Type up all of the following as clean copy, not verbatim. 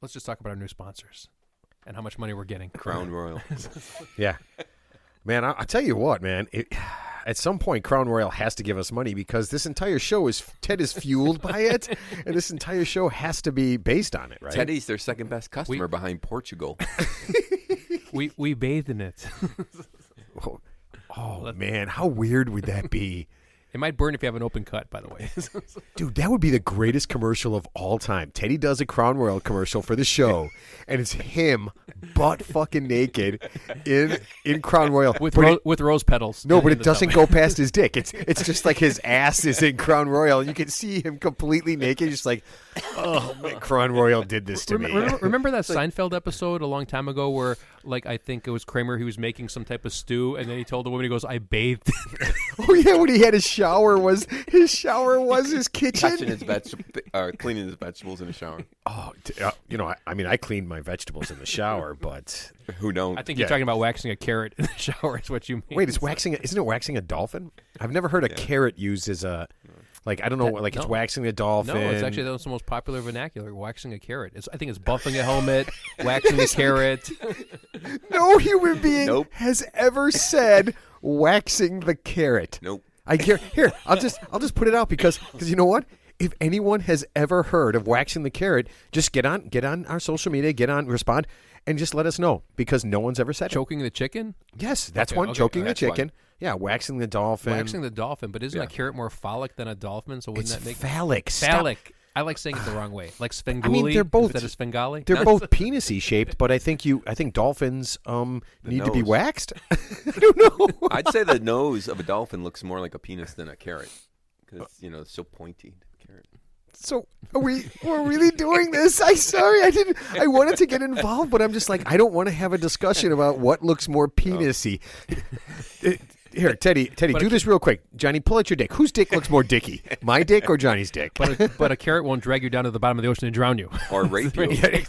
Let's just talk about our new sponsors and how much money we're getting. Crown Royal. Yeah. Man, I'll tell you what, man. At some point, Crown Royal has to give us money because this entire show Ted is fueled by it, and this entire show has to be based on it, right? Teddy's their second best customer behind Portugal. We bathe in it. Oh man, how weird would that be? It might burn if you have an open cut, by the way. Dude, that would be the greatest commercial of all time. Teddy does a Crown Royal commercial for the show, and it's him butt fucking naked in Crown Royal. With rose petals. No, but it doesn't go past his dick. It's just like his ass is in Crown Royal, and you can see him completely naked, just like, oh, man, Crown Royal did this to me. Remember that Seinfeld episode a long time ago where, like, I think it was Kramer, he was making some type of stew, and then he told the woman, he goes, I bathed. Oh, yeah, when he had his shower was his kitchen. Cleaning his vegetables in the shower. Oh, I clean my vegetables in the shower, but who don't? I think you're talking about waxing a carrot in the shower is what you mean. Wait, isn't it waxing a dolphin? I've never heard a carrot used as a, like, I don't know, it's waxing a dolphin. No, it's actually the most popular vernacular, waxing a carrot. I think it's buffing a helmet, waxing a carrot. No human being has ever said waxing the carrot. Nope. Here, I'll just put it out because you know what? If anyone has ever heard of waxing the carrot, just get on our social media, respond, and just let us know because no one's ever said it. Choking the chicken? Yes, that's one. Choking the chicken. One. Yeah, waxing the dolphin. Waxing the dolphin, but isn't a carrot more phallic than a dolphin? So wouldn't that make phallic? Phallic. I like saying it the wrong way, like Svengoolie. I mean, they're both instead of Svengali. They're both penis-y shaped, but I think dolphins need to be waxed. I don't know. I'd say the nose of a dolphin looks more like a penis than a carrot because it's so pointy. Carrot. So we're really doing this? I wanted to get involved, but I'm just like, I don't want to have a discussion about what looks more penis-y. Here, Teddy, do this real quick. Johnny, pull out your dick. Whose dick looks more dicky? My dick or Johnny's dick? But a carrot won't drag you down to the bottom of the ocean and drown you. Or rape you.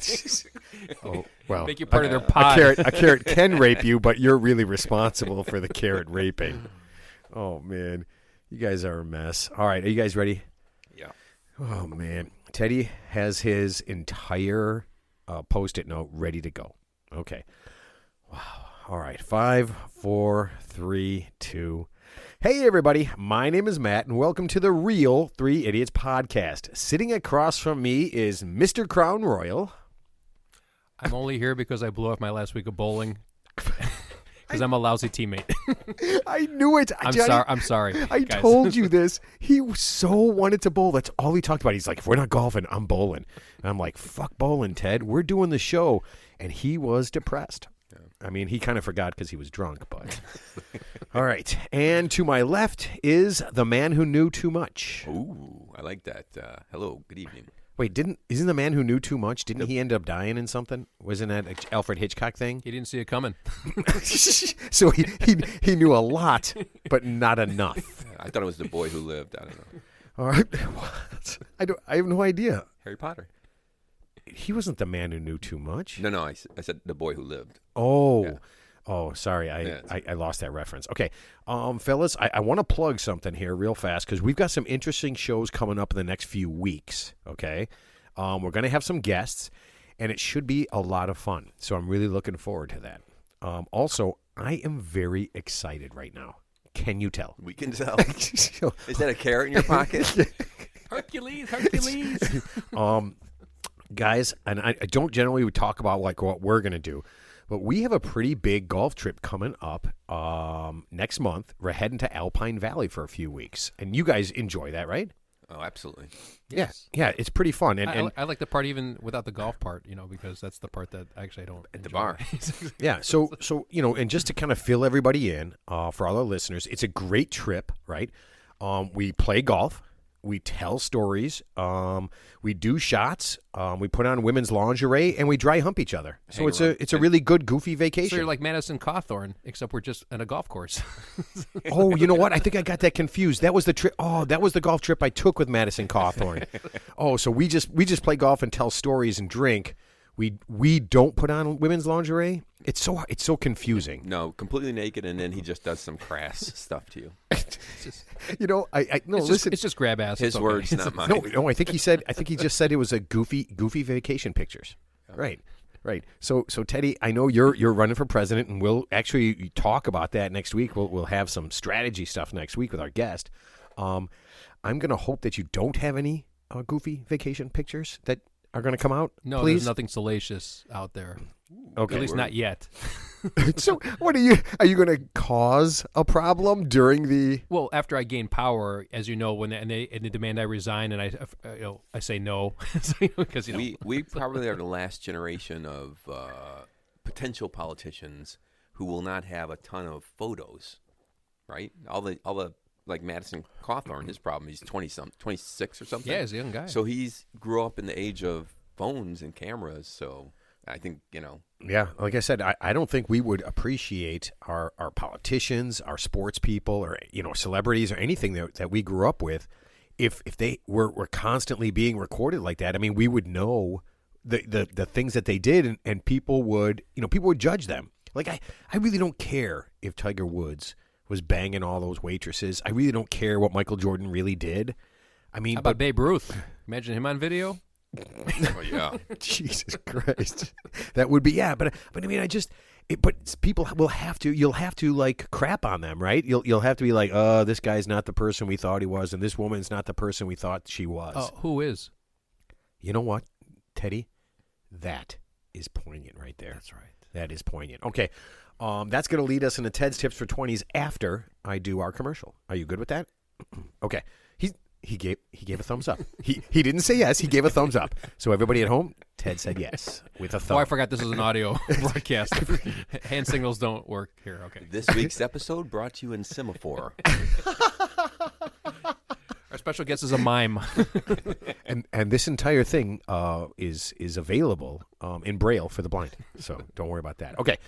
Oh, well. Make you part of their pod. A carrot can rape you, but you're really responsible for the carrot raping. Oh, man. You guys are a mess. All right, are you guys ready? Yeah. Oh, man. Teddy has his entire Post-it note ready to go. Okay. Wow. All right, 5, 4, 3, 2. Hey, everybody. My name is Matt, and welcome to the Real Three Idiots podcast. Sitting across from me is Mr. Crown Royal. I'm only here because I blew off my last week of bowling because I'm a lousy teammate. I knew it. I'm sorry. I told you this. He so wanted to bowl. That's all he talked about. He's like, if we're not golfing, I'm bowling. And I'm like, fuck bowling, Ted. We're doing the show. And he was depressed. I mean, he kind of forgot because he was drunk, but all right. And to my left is the man who knew too much. Ooh, I like that. Hello, good evening. Wait, isn't the man who knew too much? Didn't he end up dying in something? Wasn't that an Alfred Hitchcock thing? He didn't see it coming. So he knew a lot, but not enough. I thought it was The Boy Who Lived. I don't know. All right, I have no idea. Harry Potter. He wasn't the man who knew too much. No, I said The Boy Who Lived. Oh, yeah. Oh, sorry, I lost that reference. Okay, fellas, I want to plug something here real fast because we've got some interesting shows coming up in the next few weeks. Okay, we're going to have some guests, and it should be a lot of fun. So I'm really looking forward to that. Also, I am very excited right now. Can you tell? We can tell. Is that a carrot in your pocket? Hercules. Guys, and I don't generally talk about like what we're going to do, but we have a pretty big golf trip coming up next month. We're heading to Alpine Valley for a few weeks, and you guys enjoy that, right? Oh, absolutely. Yes. Yeah, it's pretty fun. And I like the part even without the golf part, because that's the part that actually I don't at the enjoy. bar. Yeah, so and just to kind of fill everybody in for all our listeners, it's a great trip, right? We play golf. We tell stories, we do shots, we put on women's lingerie, and we dry hump each other. So it's a really good, goofy vacation. So you're like Madison Cawthorn, except we're just at a golf course. Oh, you know what? I think I got that confused. That was the trip. Oh, that was the golf trip I took with Madison Cawthorn. Oh, so we just play golf and tell stories and drink. We don't put on women's lingerie. It's so confusing. No, completely naked, and then he just does some crass stuff to you. Listen. It's just grab ass. His words, not mine. No. I think he just said it was a goofy vacation pictures. Right. So Teddy, I know you're running for president, and we'll actually talk about that next week. We'll have some strategy stuff next week with our guest. I'm going to hope that you don't have any goofy vacation pictures that are going to come out. No, please? there's nothing salacious out there. Okay. At least not yet. So what are you going to cause a problem during the? Well, after I gain power, as you know, when they demand I resign, and I say no, because we probably are the last generation of potential politicians who will not have a ton of photos, right? All the like Madison Cawthorn, his problem, he's 26 or something. Yeah, he's a young guy. So he's grew up in the age of phones and cameras. So I think Yeah, like I said, I don't think we would appreciate our politicians, our sports people, or celebrities, or anything that we grew up with, if they were constantly being recorded like that. I mean, we would know the things that they did, and people would judge them. Like I really don't care if Tiger Woods was banging all those waitresses. I really don't care what Michael Jordan really did. I mean, how about Babe Ruth? Imagine him on video. Oh, yeah. Jesus Christ. That would be, yeah. But I mean, but people will have to, you'll have to like crap on them, right? You'll have to be like, this guy's not the person we thought he was, and this woman's not the person we thought she was. Who is? You know what, Teddy? That is poignant right there. That's right. That is poignant. Okay. That's going to lead us into Ted's Tips for 20s after I do our commercial. Are you good with that? Okay. He gave a thumbs up. He didn't say yes. He gave a thumbs up. So everybody at home, Ted said yes with a thumb. Oh, I forgot this is an audio broadcast. Hand signals don't work here. Okay. This week's episode brought to you in semaphore. Our special guest is a mime. and this entire thing is available in Braille for the blind. So don't worry about that. Okay.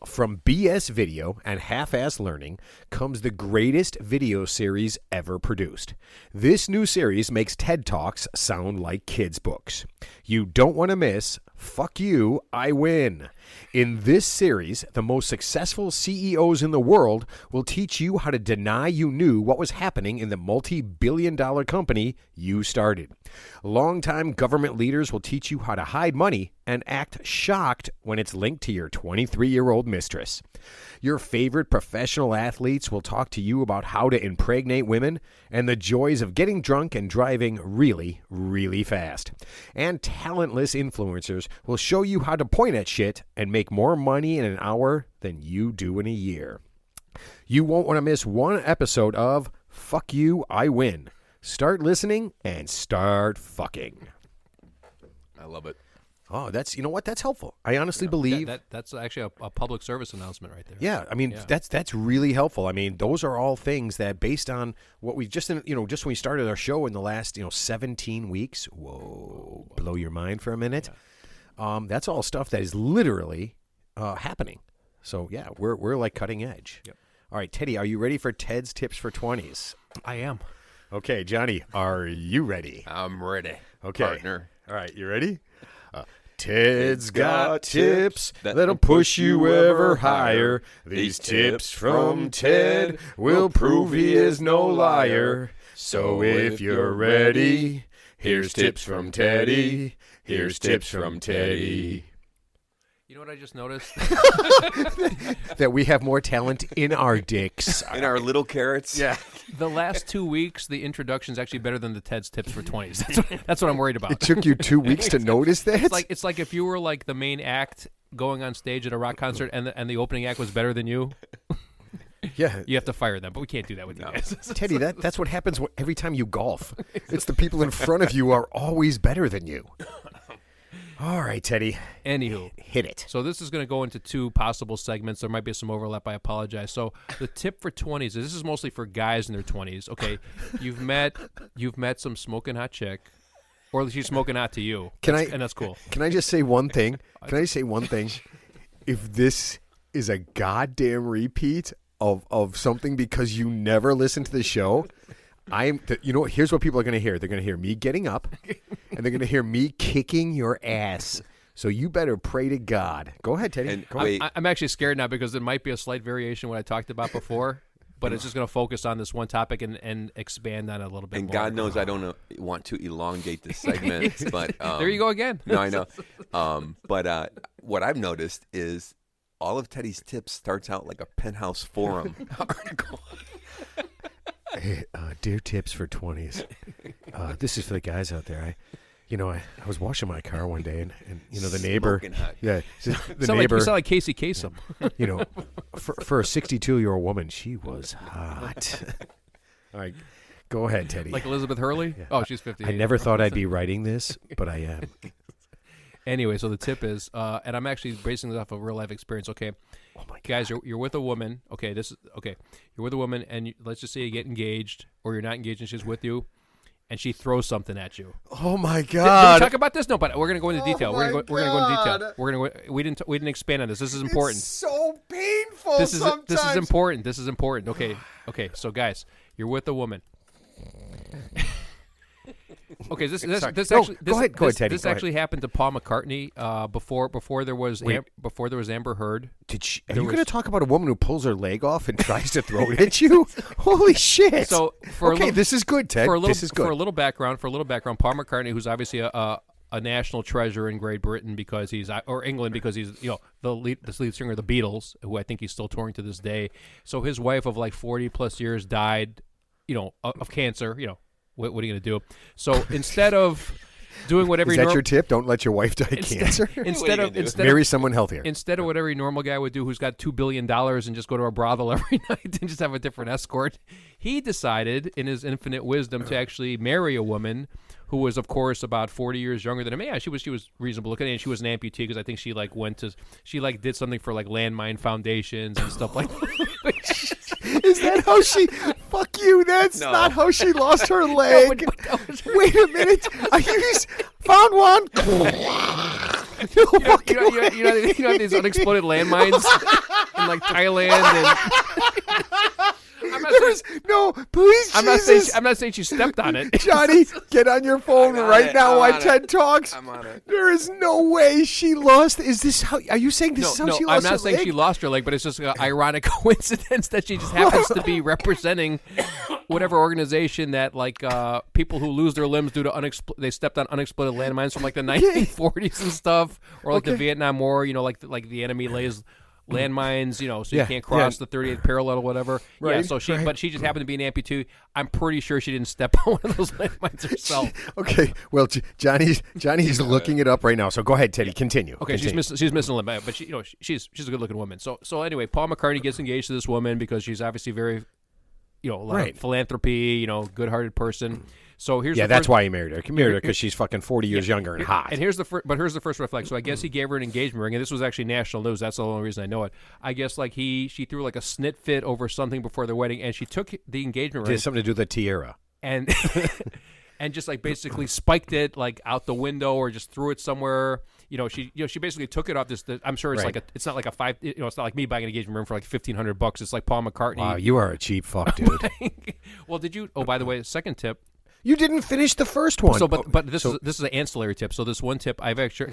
From BS Video and Half-Ass Learning comes the greatest video series ever produced. This new series makes TED Talks sound like kids' books. You don't want to miss Fuck You, I Win. In this series, the most successful CEOs in the world will teach you how to deny you knew what was happening in the multi-billion-dollar company you started. Longtime government leaders will teach you how to hide money and act shocked when it's linked to your 23-year-old mistress. Your favorite professional athletes will talk to you about how to impregnate women and the joys of getting drunk and driving really, really fast. And talentless influencers will show you how to point at shit and make more money in an hour than you do in a year. You won't want to miss one episode of Fuck You, I Win. Start listening and start fucking. I love it. Oh, that's that's helpful. I honestly believe that's actually a public service announcement right there. Yeah, I mean that's really helpful. I mean, those are all things that based on what we just when we started our show in the last 17 weeks. Whoa, blow your mind for a minute. Yeah. That's all stuff that is literally happening. So yeah, we're like cutting edge. Yep. All right, Teddy, are you ready for Ted's Tips for 20s? I am. Okay, Johnny, are you ready? I'm ready. Okay, partner. All right, you ready? Ted's got tips that'll push you ever higher. These tips from Ted will prove he is no liar. So if you're ready, here's tips from Teddy. Here's tips from Teddy. You know what I just noticed? That we have more talent in our dicks. In our little carrots. Yeah. The last 2 weeks, the introduction is actually better than the Ted's Tips for 20s. That's what I'm worried about. It took you 2 weeks to notice that? It's like if you were like the main act going on stage at a rock concert and the opening act was better than you. Yeah. You have to fire them, but we can't do that with you guys. Teddy, that's what happens every time you golf. It's the people in front of you are always better than you. All right, Teddy. Anywho. Hit it. So this is going to go into 2 possible segments. There might be some overlap. I apologize. So the tip for 20s, this is mostly for guys in their 20s. Okay, you've met some smoking hot chick, or she's smoking hot to you. And that's cool. Can I just say one thing? Can I say one thing? If this is a goddamn repeat of something because you never listen to the show, here's what people are going to hear. They're going to hear me getting up, and they're going to hear me kicking your ass. So you better pray to God. Go ahead, Teddy. I'm actually scared now because there might be a slight variation what I talked about before. but it's just going to focus on this one topic and expand on it a little bit And more. God knows I don't want to elongate this segment, but there you go again. No, I know. But what I've noticed is all of Teddy's tips starts out like a Penthouse Forum article. Hey, dear tips for 20s. This is for the guys out there. I was washing my car one day, and the neighbor, Smoking hot. the Sound neighbor, you sound like Casey Kasem. for a 62-year-old woman, she was hot. All right, go ahead, Teddy. Like Elizabeth Hurley? Yeah. Oh, she's 50. I never thought I'd be writing this, but I am. Anyway, so the tip is, and I'm actually basing this off of real life experience. Okay, Oh my God. guys, you're with a woman. Okay, you're with a woman, and let's just say you get engaged, or you're not engaged, and she's with you, and she throws something at you. Oh my Did we God. talk about this? No, but we're gonna go into detail. We're gonna go into God. detail. We didn't expand on this. This is important. It's so painful This is sometimes. important. This is important. Okay. So guys, you're with a woman. Okay, this Sorry. actually Go ahead, Teddy. This Go actually happened to Paul McCartney before there was Wait. before there was Amber Heard. Are you going to talk about a woman who pulls her leg off and tries to throw it at you? Holy shit! So for this is good, Ted. This is good. For a little background, Paul McCartney, who's obviously a national treasure in Great Britain because or England because he's the lead singer of the Beatles, who I think he's still touring to this day. So his wife of like 40 plus years died, of cancer. What are you going to do? So instead of doing what every Is that your tip? Don't let your wife die of cancer. Marry someone healthier. Instead of what every normal guy would do who's got $2 billion and just go to a brothel every night and just have a different escort, he decided in his infinite wisdom to actually marry a woman who was, of course, about 40 years younger than him. Yeah, she was reasonable looking, and she was an amputee because I think she did something for like landmine foundations and stuff like that. Is that how she? Fuck you. That's not how she lost her leg. Wait a minute. Found one. You know these unexploded landmines in like Thailand and. Please, I'm not saying she stepped on it. Johnny, get on your phone right now while Ted talks. I'm on it. There is no way she lost. Is this how? Are you saying this is how she lost her leg? I'm not saying she lost her leg, but it's just an ironic coincidence that she just happens to be representing whatever organization that like people who lose their limbs due to they stepped on unexploded landmines from like the 1940s and stuff, or like the Vietnam War. Like the enemy lays landmines, so you can't cross the 38th parallel or whatever. Right, yeah, so but she just happened to be an amputee. I'm pretty sure she didn't step on one of those landmines herself. Okay, well, Johnny's looking it up right now. So go ahead, Teddy. Continue. Okay, she's missing a limb, but she's a good looking woman. So anyway, Paul McCartney gets engaged to this woman because she's obviously very, a lot of philanthropy, good hearted person. So here's that's why he married her. He married her because she's fucking 40 years younger and hot. And here's the first red flag. So I guess he gave her an engagement ring, and this was actually national news. That's the only reason I know it. I guess like she threw like a snit fit over something before their wedding, and she took the engagement ring. Did something to do with the tiara. And and just like basically spiked it like out the window or just threw it somewhere. She basically took it off this. I'm sure it's it's not like a five. It's not like me buying an engagement ring for like $1,500. It's like Paul McCartney. Wow, you are a cheap fuck, dude. Well, did you? Oh, by the way, second tip. You didn't finish the first one. So, but this is an ancillary tip. So this one tip I've actually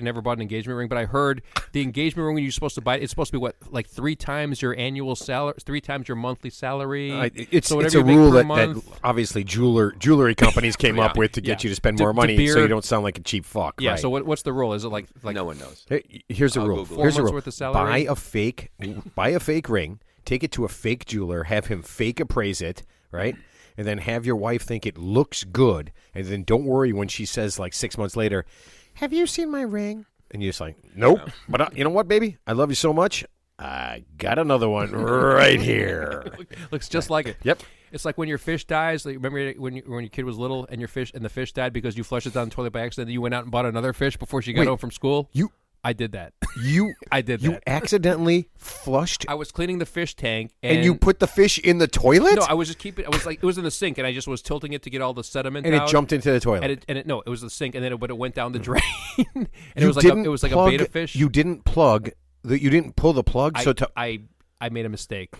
never bought an engagement ring, but I heard the engagement ring when you're supposed to buy it's supposed to be what, like 3 times your annual salary, 3 times your monthly salary. It's a rule that obviously jewelry companies came up with to get you to spend more money, so you don't sound like a cheap fuck. Yeah. Right. So what's the rule? Is it like no one knows? Here's the rule. Here's the rule. Worth of salary? Buy a fake ring. Take it to a fake jeweler. Have him fake appraise it. Right. And then have your wife think it looks good, and then don't worry when she says like 6 months later, "Have you seen my ring?" And you're just like, "Nope." No. But you know what, baby? I love you so much. I got another one right here. Looks just like it. Yep. It's like when your fish dies. Like, remember when your kid was little and the fish died because you flushed it down the toilet by accident. And you went out and bought another fish before she got home from school. I did that. I did that. You accidentally flushed. I was cleaning the fish tank, and you put the fish in the toilet. No, I was just keeping. I was like, it was in the sink, and I just was tilting it to get all the sediment and out. It jumped into the toilet. No, it was the sink, and then it went down the drain. And it was like a beta fish. You didn't plug. You didn't pull the plug. I made a mistake.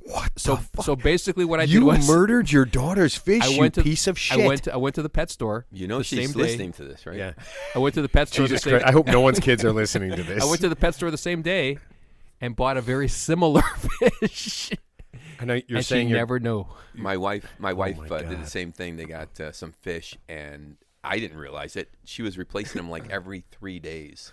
What? So basically, what I did was you murdered your daughter's fish. Piece of shit. I went to the pet store. She's listening to this, right? Yeah. I went to the pet store. I hope no one's kids are listening to this. I went to the pet store the same day, and bought a very similar fish. I know you're and saying she never knew. My wife my did God. the same thing. They got some fish, and I didn't realize it. She was replacing them like every 3 days.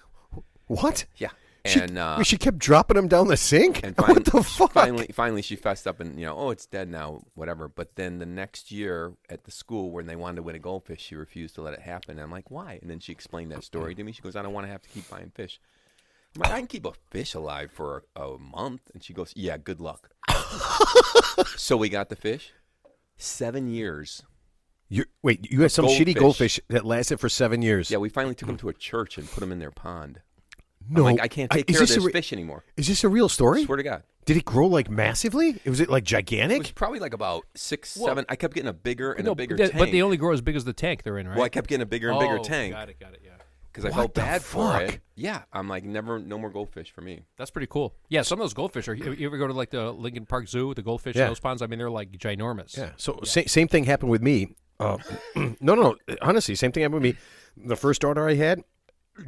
What? Yeah. She, And she kept dropping them down the sink? and What the fuck? finally she fessed up and, it's dead now, whatever. But then the next year at the school when they wanted to win a goldfish, she refused to let it happen. And I'm like, why? And then she explained that story to me. She goes, I don't want to have to keep buying fish. I'm like, I can keep a fish alive for a month. And she goes, yeah, good luck. So we got the fish. 7 years. You had some shitty Goldfish. goldfish that lasted for 7 years. Yeah, we finally took them to a church and put them in their pond. No. I'm like, I can't take care of this fish anymore. Is this a real story? Swear to God. Did it grow like massively? Was it like It gigantic? was probably like about 6, Well, 7. I kept getting a bigger and No, a bigger but tank. they only grow as big as the tank they're in, right? Well, I kept getting a bigger and bigger tank Got it, yeah. because I What felt the bad for fuck? it. Yeah, I'm like, no more goldfish for me. That's pretty cool. Yeah, some of those goldfish are. You ever go to like the Lincoln Park Zoo, the goldfish Yeah. in those ponds? I mean, they're like ginormous. Yeah. So same thing happened with me. No. Honestly, same thing happened with me. The first daughter I had,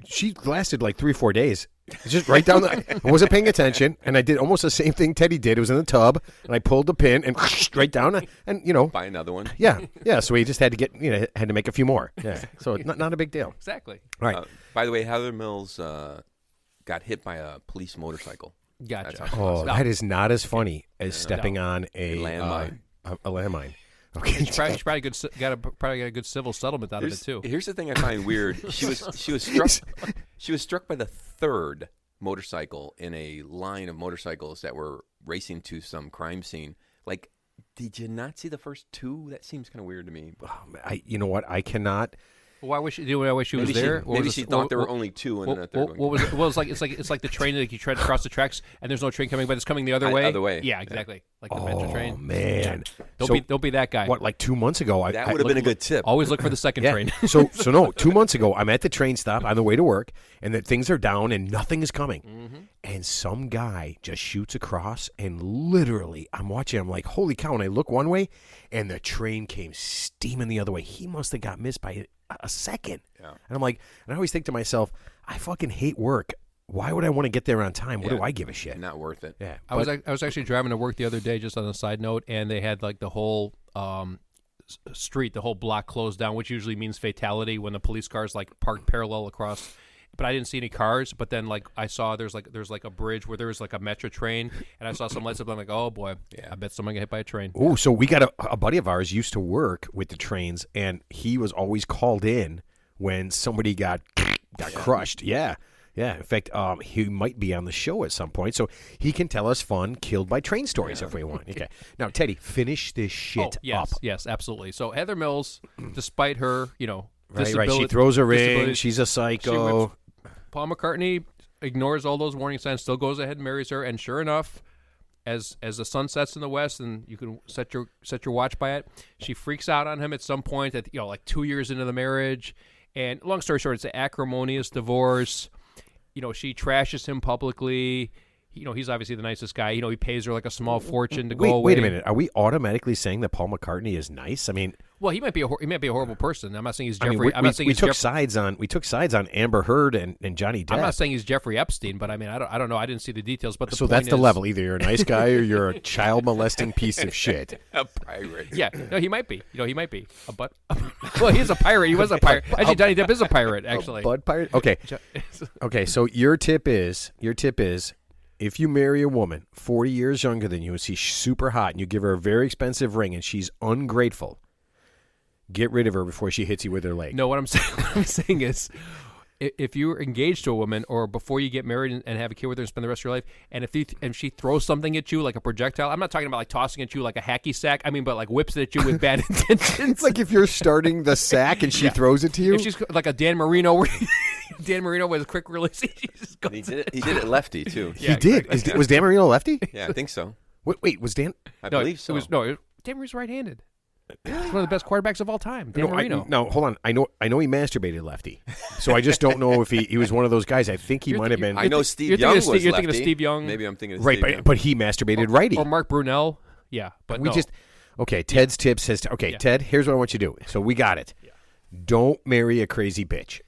she lasted like 3 or 4 days. Just right down I wasn't paying attention, and I did almost the same thing Teddy did. It was in the tub, and I pulled the pin and straight down, and Buy another one. yeah. So we just had to had to make a few more. Yeah. So not a big deal. Exactly. All right. By the way, Heather Mills got hit by a police motorcycle. Gotcha. That's how- That is not as funny as stepping on a landmine. A landmine. Okay. She probably got a good civil settlement out of it too. Here's the thing I find weird. She was struck by the third motorcycle in a line of motorcycles that were racing to some crime scene. Like, did you not see the first two? That seems kind of weird to me. You know what? I cannot. Why wish she was there? Maybe she thought there were only two, and then a third one. What was it? Well, it's like the train that you try to cross the tracks, and there's no train coming, but it's coming the other way. Other way. Yeah, exactly. Like the Metro train. Oh man! Don't be that guy. What? Like 2 months ago, That would have been a good tip. Always look for the second yeah. train. so no. 2 months ago, I'm at the train stop on the way to work, and that things are down and nothing is coming, and some guy just shoots across, and literally, I'm watching. I'm like, holy cow! And I look one way, and the train came steaming the other way. He must have got missed by a second. Yeah. And I'm like, and I always think to myself, I fucking hate work. Why would I want to get there on time? What do I give a shit? Not worth it. Yeah. I was actually driving to work the other day, just on a side note, and they had like the whole street, the whole block closed down, which usually means fatality when the police cars like parked parallel across. But I didn't see any cars. But then like I saw there's like a bridge where there was like a metro train, and I saw some lights up. I'm like, oh boy, I bet someone got hit by a train. Oh, so we got a buddy of ours used to work with the trains, and he was always called in when somebody got crushed. Yeah. In fact, he might be on the show at some point, so he can tell us fun killed by train stories if we want. Okay. Now, Teddy, finish this shit up. Yes, absolutely. So Heather Mills, despite her, Right. She throws her in. She's a psycho. Paul McCartney ignores all those warning signs, still goes ahead and marries her, and sure enough, as the sun sets in the west, and you can set your watch by it, she freaks out on him at some point. At like 2 years into the marriage, and long story short, it's an acrimonious divorce. She trashes him publicly. He's obviously the nicest guy. He pays her like a small fortune to go away. Wait a minute. Are we automatically saying that Paul McCartney is nice? I mean, well, he might be a horrible person. I'm not saying he's Jeffrey. We took sides on Amber Heard and Johnny Depp. I'm not saying he's Jeffrey Epstein, but I mean, I don't know. I didn't see the details, but so that's the level. Either you're a nice guy or you're a child molesting piece of shit. A pirate. Yeah, no, he might be. He might be. Well, he's a pirate. He was a pirate. Actually, Johnny Depp is a pirate. Actually, a bud pirate. Okay. Okay. So your tip is. If you marry a woman 40 years younger than you and she's super hot and you give her a very expensive ring and she's ungrateful, get rid of her before she hits you with her leg. No, what I'm saying is, if you're engaged to a woman or before you get married and have a kid with her and spend the rest of your life, and if she throws something at you like a projectile, I'm not talking about like tossing at you like a hacky sack. I mean, but like whips it at you with bad intentions. It's like if you're starting the sack and she throws it to you. If she's like a Dan Marino, where Dan Marino with a quick release. He did it lefty too. He did. Was Dan Marino lefty? Yeah, I think so. Wait, was Dan? I believe so. Dan Marino's right-handed. He's one of the best quarterbacks of all time. Dan Marino. No, hold on. I know he masturbated lefty. So I just don't know if he was one of those guys. I think he might have been. I know Steve Young was lefty. You're thinking of Steve Young. Maybe I'm thinking of right, Steve Young. but he masturbated righty. Or Mark Brunell. Yeah, but we no. Okay, Ted's tip says. Okay, Ted, here's what I want you to do. So we got it. Yeah. Don't marry a crazy bitch.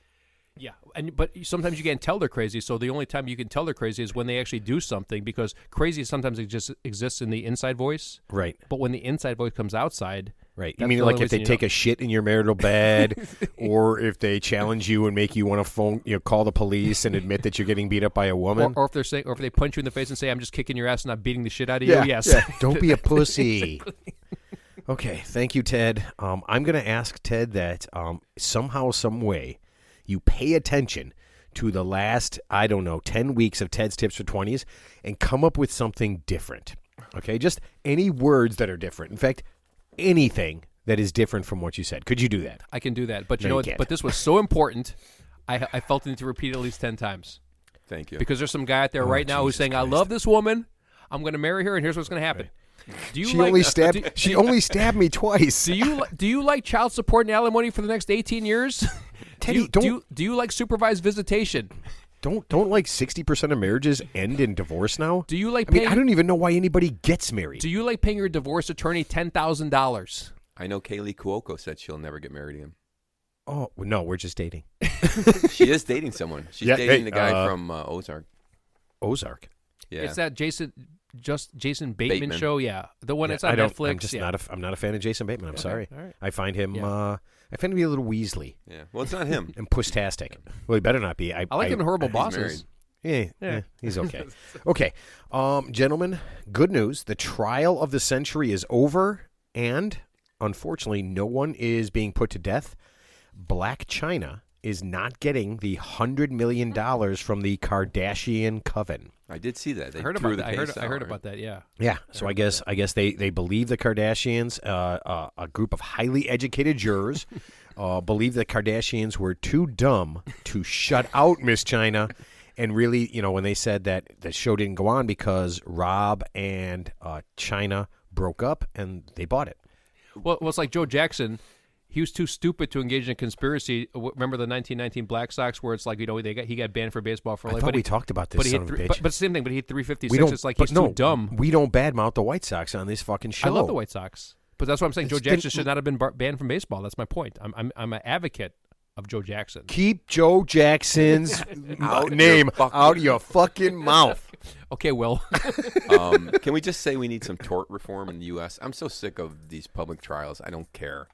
Yeah, but sometimes you can't tell they're crazy. So the only time you can tell they're crazy is when they actually do something, because crazy sometimes it just exists in the inside voice. Right. But when the inside voice comes outside. Right. You mean like if they take a shit in your marital bed, or if they challenge you and make you want to call the police and admit that you're getting beat up by a woman, or if they punch you in the face and say, "I'm just kicking your ass and not beating the shit out of you." Yes. Yeah. Don't be a pussy. Okay. Thank you, Ted. I'm going to ask Ted that somehow, some way, you pay attention to the last, 10 weeks of Ted's Tips for 20s and come up with something different. Okay? Just any words that are different. In fact, anything that is different from what you said. Could you do that? I can do that. But No, you can't. but this was so important, I felt the need to repeat it at least 10 times. Thank you. Because there's some guy out there right now who's saying, I love this woman, I'm going to marry her, and here's what's going to happen. Do you She only stabbed me twice. Do you like child support and alimony for the next 18 years? Teddy, do you like supervised visitation? Don't like 60% of marriages end in divorce now? Do you like I mean, I don't even know why anybody gets married. Do you like paying your divorce attorney $10,000? I know Kaylee Cuoco said she'll never get married again. Oh, no, we're just dating. She is dating someone. She's dating the guy from Ozark. Ozark? Yeah. It's that Jason Bateman show, yeah. The one that's on Netflix. I'm not a fan of Jason Bateman. I'm sorry. All right. I find him I find him to be a little Weasley. Yeah. Well, it's not him. And puss-tastic. Well, he better not be. I like him in Horrible Bosses. Yeah, he's okay. Okay. Gentlemen, good news. The trial of the century is over, and unfortunately, no one is being put to death. Black China is not getting the $100 million from the Kardashian coven. I did see that. They I heard threw about the that. case I heard out, about that. Yeah. Yeah. So I guess they believe the Kardashians, a group of highly educated jurors, believe the Kardashians were too dumb to shut out Miss China, and really, when they said that the show didn't go on because Rob and China broke up and they bought it. Well, it's like Joe Jackson. He was too stupid to engage in a conspiracy. Remember the 1919 Black Sox, where it's like he got banned for baseball for life. I thought we talked about this. But son of a bitch. but same thing. But he hit 356. It's like he's too dumb. We don't badmouth the White Sox on this fucking show. I love the White Sox, but that's what I'm saying. Joe Jackson should not have been banned from baseball. That's my point. I'm an advocate of Joe Jackson. Keep Joe Jackson's name out of your fucking mouth. Okay, Will. Can we just say we need some tort reform in the U.S.? I'm so sick of these public trials. I don't care.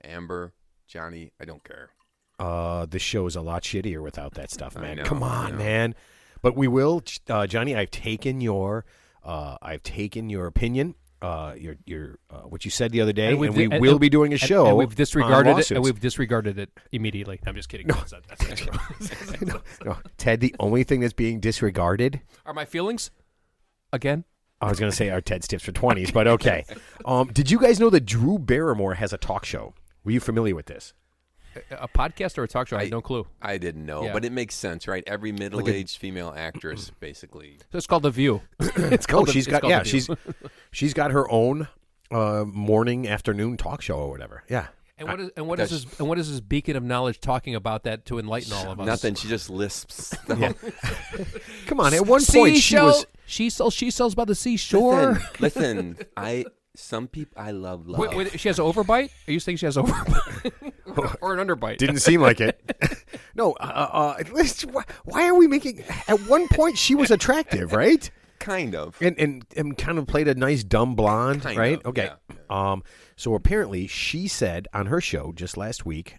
Amber, Johnny, I don't care. The show is a lot shittier without that stuff, man. I know, Come on, man. But we will, Johnny. I've taken your opinion. Your what you said the other day, and we will be doing a show. And we've disregarded it. And we've disregarded it immediately. I'm just kidding. No. That's true. No, Ted, the only thing that's being disregarded are my feelings. Again, I was going to say our Ted's Tips for 20s, but okay. Did you guys know that Drew Barrymore has a talk show? Were you familiar with this? A podcast or a talk show? I had no clue. I didn't know, but it makes sense, right? Every middle-aged female actress, basically. So it's called The View. She's got her own morning, afternoon talk show or whatever. Yeah. And what is this beacon of knowledge talking about that to enlighten all of us? Nothing. She just lisps. Yeah. Come on. At one point, she sells by the seashore. Listen. Some people, I love love. Wait, she has an overbite? Are you saying she has an overbite? or an underbite? Didn't seem like it. No, why are we making... At one point, she was attractive, right? Kind of. And kind of played a nice dumb blonde, right? Okay. Yeah. So apparently, she said on her show just last week,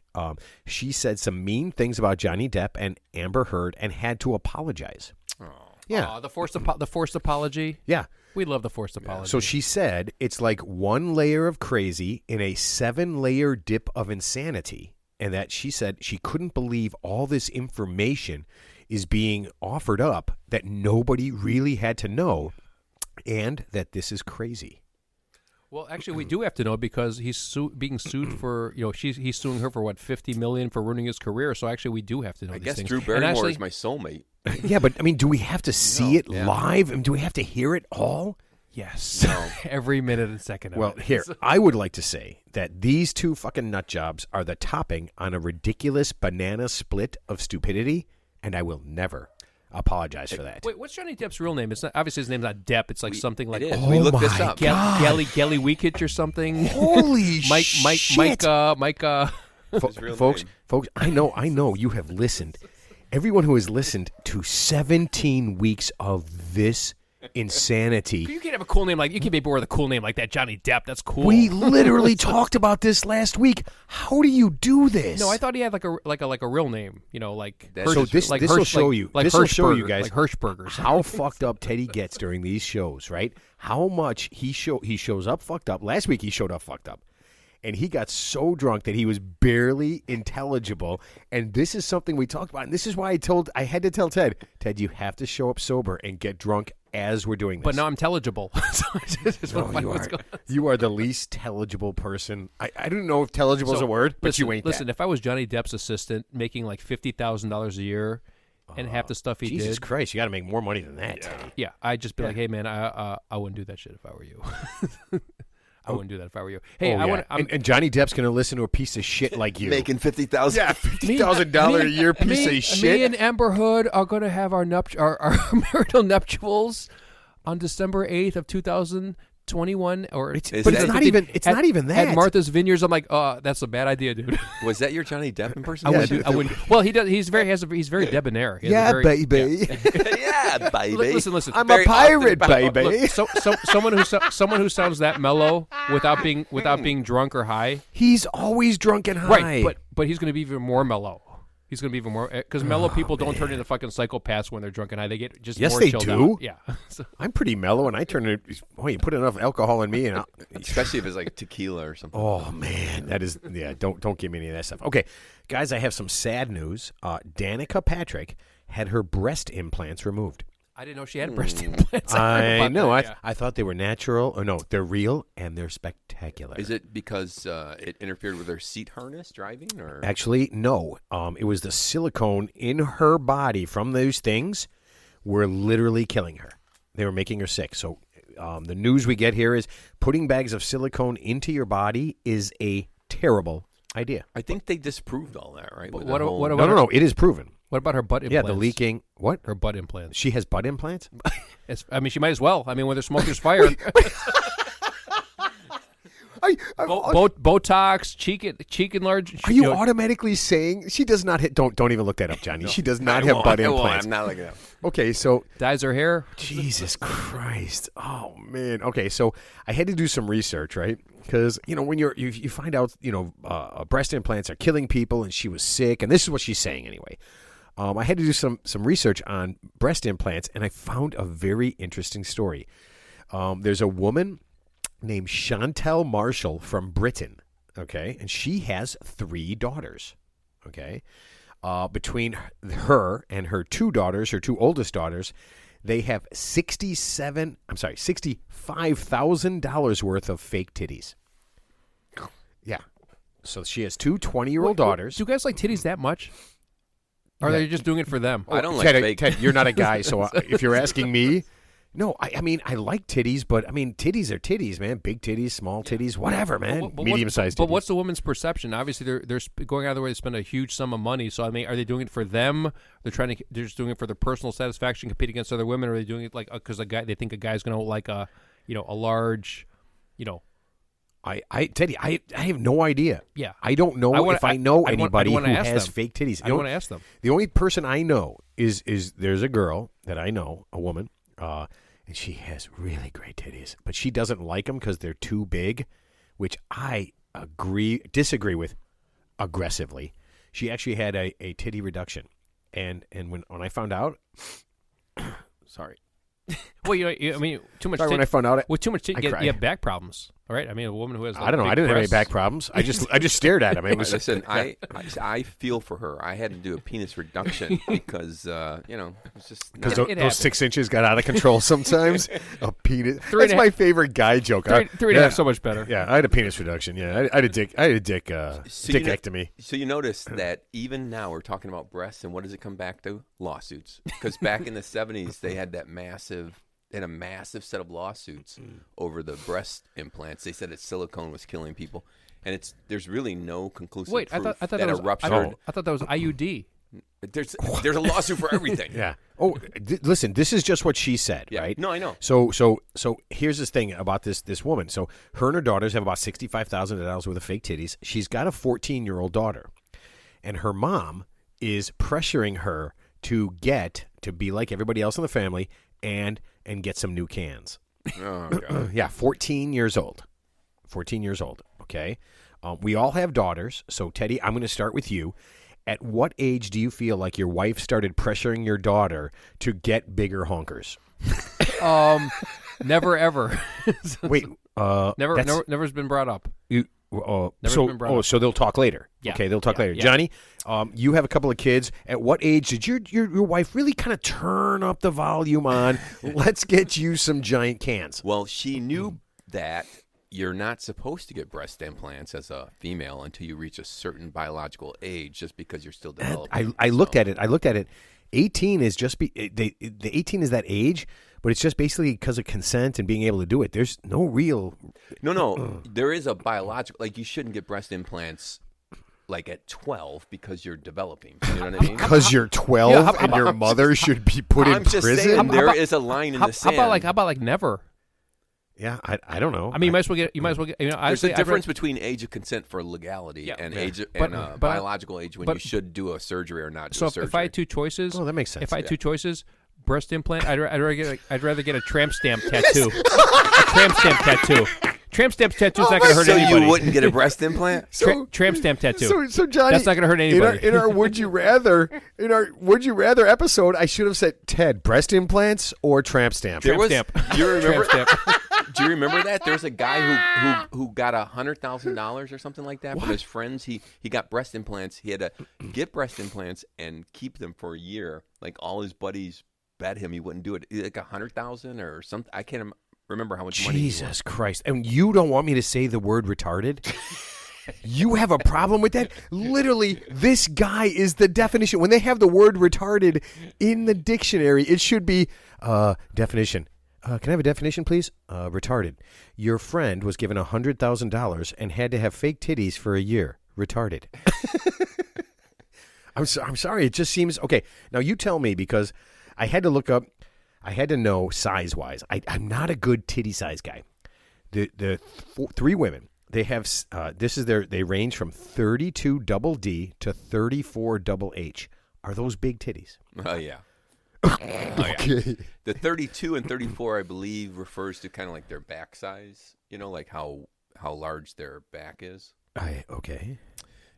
she said some mean things about Johnny Depp and Amber Heard and had to apologize. Oh. Yeah. The forced apology. Yeah. We love the forced apology. So she said it's like one layer of crazy in a 7-layer dip of insanity. And that she said she couldn't believe all this information is being offered up that nobody really had to know, and that this is crazy. Well, actually, we do have to know because he's being sued for, he's suing her for what, $50 million for ruining his career. So actually, we do have to know these things. I guess Drew Barrymore is my soulmate. Yeah, but I mean, do we have to see it live? I mean, do we have to hear it all? Yes. No. Every minute and second of it. Well, here, I would like to say that these two fucking nut jobs are the topping on a ridiculous banana split of stupidity, and I will never apologize for that. Wait, what's Johnny Depp's real name? It's not, obviously his name's not Depp. It's like something like... Oh, we looked this up. Gelly Weekich or something. Holy shit. Mike, His real folks, name. I know you have listened. Everyone who has listened to 17 weeks of this insanity. You can't have a cool name like you can't be born with a cool name like that, Johnny Depp. That's cool. We literally talked about this last week. How do you do this? No, I thought he had like a real name. You know, like So this will show you. Like This will show you Hirschberger, guys like Hirschberger. how fucked up Teddy gets during these shows, right? How much he shows up fucked up. Last week he showed up fucked up. And he got so drunk that he was barely intelligible. And this is something we talked about. And this is why I had to tell Ted, you have to show up sober and get drunk as we're doing this. But now I'm telligible. So I just wanna find you what's going on. are the least telligible person. I don't know if telligible is a word, but you ain't Listen, that. if I was Johnny Depp's assistant making like $50,000 a year and half the stuff he Jesus did. Christ, you got to make more money than that, Teddy. Yeah, I'd just be like, hey, man, I wouldn't do that shit if I were you. I wouldn't do that if I were you. Hey, Oh, yeah. And Johnny Depp's going to listen to a piece of shit like you. Making $50,000. Yeah, $50,000 a year piece of shit. Me and Amber Hood are going to have our marital nuptials on December 8th of 2021. But it's not even that. At Martha's Vineyards, I'm like, oh, that's a bad idea, dude. Was that your Johnny Depp I impersonation? wouldn't. Well, he does. He's very debonair. He has Yeah, a very- baby. Yeah, baby. Listen. I'm Very a pirate, often- baby. Look, someone who sounds that mellow without being drunk or high, He's always drunk and high. right? But he's going to be even more mellow. He's going to be even more because mellow people don't turn into fucking psychopaths when they're drunk and high. They get just Yes, more they chilled do. out. Yeah. So, I'm pretty mellow, and I turn it. Oh, you put enough alcohol in me, and Especially if it's like tequila or something. oh man, that is Don't give me any of that stuff. Okay, guys, I have some sad news. Danica Patrick had her breast implants removed. I didn't know she had breast implants. I know. Yeah. I thought they were natural. Oh, no, they're real and they're spectacular. Is it because it interfered with her seat harness driving? Or Actually, no. It was the silicone in her body from those things were literally killing her. They were making her sick. So the news we get here is putting bags of silicone into your body is a terrible idea. I think they disproved all that, right? With what the whole- about- No. It is proven. What about her butt Yeah, implants? the leaking. What? Her butt implants. She has butt implants? She might as well. I mean, when there's smoke, there's fire. Botox, cheek enlarge. Are you automatically saying she does not hit? Don't even look that up, Johnny. She does not have butt implants. I'm not looking at it. Okay, so dyes her hair? Jesus Christ. Oh man. Okay, so I had to do some research, right? Because when you find out breast implants are killing people, and she was sick, and this is what she's saying anyway. I had to do some research on breast implants, and I found a very interesting story. There's a woman named Chantel Marshall from Britain, okay? And she has 3 daughters, okay? Between her and her 2 daughters, her 2 oldest daughters, they have $65,000 worth of fake titties. Yeah. So she has 2 20-year-old daughters. Do you guys like titties that much? Or are they just doing it for them? I don't like Ted, fake. Ted, you're not a guy, so if you're asking me, no, I mean, I like titties, but I mean, titties are titties, man. Big titties, small titties, whatever, man. Medium-sized titties. But what's the woman's perception? Obviously, they're going out of their way to spend a huge sum of money. So, I mean, are they doing it for them? They're just doing it for their personal satisfaction, compete against other women, or are they doing it like because they think a guy's going to like a large, Teddy, I have no idea. Yeah. I don't know if I know anybody who has fake titties. I want to ask them. The only person I know is there's a girl that I know, a woman, and she has really great titties, but she doesn't like them because they're too big, which I disagree with aggressively. She actually had a titty reduction, and when I found out, sorry. Well, I mean, too much. Sorry, when I found out, with too much titty, you cried. have back problems. All right. I mean, a woman who has I don't know. big I didn't have any breasts- back problems. I just stared at him. It was Listen, I feel for her. I had to do a penis reduction because it's just because not- those happens. 6 inches got out of control sometimes. A penis. Three and That's a my half- favorite guy joke. Three and a half, so much better. Yeah, I had a penis reduction. Yeah, I had a dickectomy. So you notice that even now we're talking about breasts, and what does it come back to? Lawsuits. Because back in the 70s, they had a massive set of lawsuits over the breast implants. They said that silicone was killing people, and there's really no conclusive Wait, proof I thought that that a was ruptured. I thought that was IUD. There's a lawsuit for everything. Yeah. Oh, listen, this is just what she said, Yeah. right? No, I know. So here's this thing about this woman. So her and her daughters have about $65,000 worth of fake titties. She's got a 14-year-old daughter, and her mom is pressuring her to be like everybody else in the family and get some new cans. Oh, God. Yeah, 14 years old. 14 years old. Okay. We all have daughters. So Teddy, I'm going to start with you. At what age do you feel like your wife started pressuring your daughter to get bigger honkers? Never ever. Wait, never's been brought up. So they'll talk later. Yeah. Okay, they'll talk later. Yeah. Johnny, you have a couple of kids. At what age did your wife really kind of turn up the volume on? Let's get you some giant cans. Well, she knew that you're not supposed to get breast implants as a female until you reach a certain biological age, just because you're still developing. I looked at it. 18 is just the 18 is that age, but it's just basically because of consent and being able to do it. There's no real. No. There is a biological. Like, you shouldn't get breast implants like at 12 because you're developing. You know what I mean? Because you're 12 and your mother should be put in I'm just prison. saying, there is a line in the sand. How about like never? Yeah, I don't know. I mean, you might as well get. There's a difference between age of consent for legality and age and biological age when you should do a surgery or not do a surgery. If I had two choices, that makes sense. If I had two choices, breast implant, I'd rather get a tramp stamp tattoo. A tramp stamp tattoo. Tramp stamp tattoo's not going to hurt anybody. So you wouldn't get a breast implant? Tramp stamp tattoo. So Johnny, that's not going to hurt anybody. In our Would You Rather episode, I should have said, Ted, breast implants or tramp stamp? Do you remember? Tramp stamp. Do you remember that? There was a guy who got $100,000 or something like that from his friends. He got breast implants. He had to get breast implants and keep them for a year. Like, all his buddies bet him he wouldn't do it. Like $100,000 or something. I can't remember how much money. Jesus Christ! And you don't want me to say the word retarded? You have a problem with that? Literally, this guy is the definition. When they have the word retarded in the dictionary, it should be definition. Can I have a definition, please? Retarded. Your friend was given $100,000 and had to have fake titties for a year. Retarded. I'm sorry. It just seems okay. Now you tell me, because I had to look up. I had to know size wise. I'm not a good titty size guy. The three women, they have they range from 32 double D to 34 double H. Are those big titties? Oh yeah. Okay. The 32 and 34, I believe, refers to kind of like their back size. You know, like how large their back is. Okay.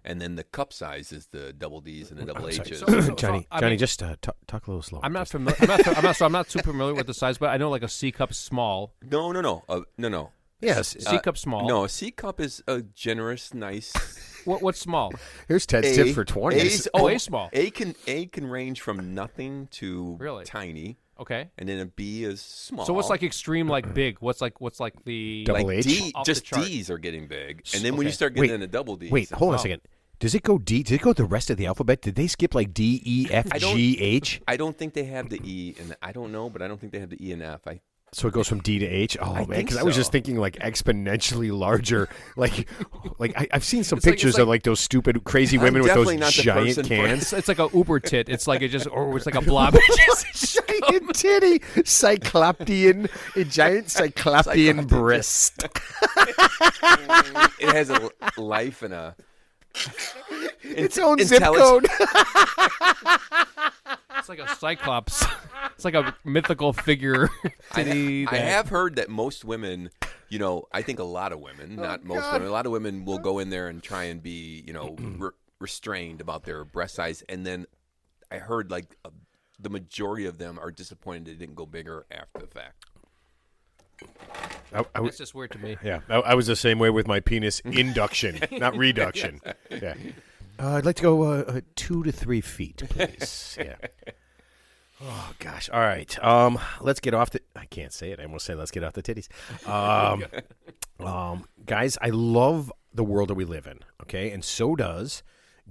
And then the cup size is the double D's and the double H's. Johnny, just talk a little slower. I'm not familiar. I'm not super familiar with the size, but I know like a C cup small. No. Yes, C cup small. No, a C cup is a generous, nice. What's small? Here's Ted's tip for 20s. A small. A can range from nothing to tiny. Okay. And then a B is small. So what's like extreme, like big? What's like the double like H? D, just D's are getting big, and then when you start getting into double D's. Wait, hold on a second. Does it go D? Did it go the rest of the alphabet? Did they skip like D, E, F, G, H? I don't think they have the E, and I don't know, but I don't think they have the E and F. So it goes from D to H. Oh man, because I so. was just thinking like exponentially larger. Like I've seen some pictures of like those stupid crazy women with those giant cans. It's like a uber tit. It's like it's like a blob. Giant titty, a giant cyclopean breast. It has a life and its own zip code. It's like a cyclops. It's like a mythical figure. I have heard that most women, I think a lot of women, not most women, a lot of women will go in there and try and be, restrained about their breast size. And then I heard like the majority of them are disappointed it didn't go bigger after the fact. That's just weird to me. Yeah, I was the same way with my penis induction, not reduction. Yeah. I'd like to go 2 to 3 feet, please. Yeah. Oh gosh. All right. Let's get off the. I can't say it. I almost said let's get off the titties. Guys, I love the world that we live in. Okay, and so does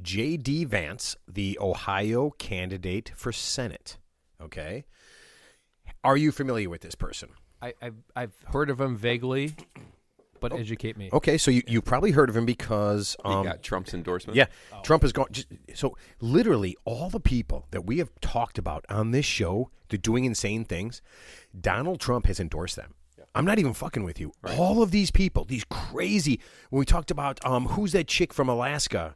J.D. Vance, the Ohio candidate for Senate. Okay. Are you familiar with this person? I've heard of him vaguely. but educate me. Okay, so you probably heard of him because He got Trump's endorsement. Yeah, Trump is going. So literally, all the people that we have talked about on this show, they're doing insane things. Donald Trump has endorsed them. I'm not even fucking with you. Right. All of these people, these crazy. When we talked about who's that chick from Alaska?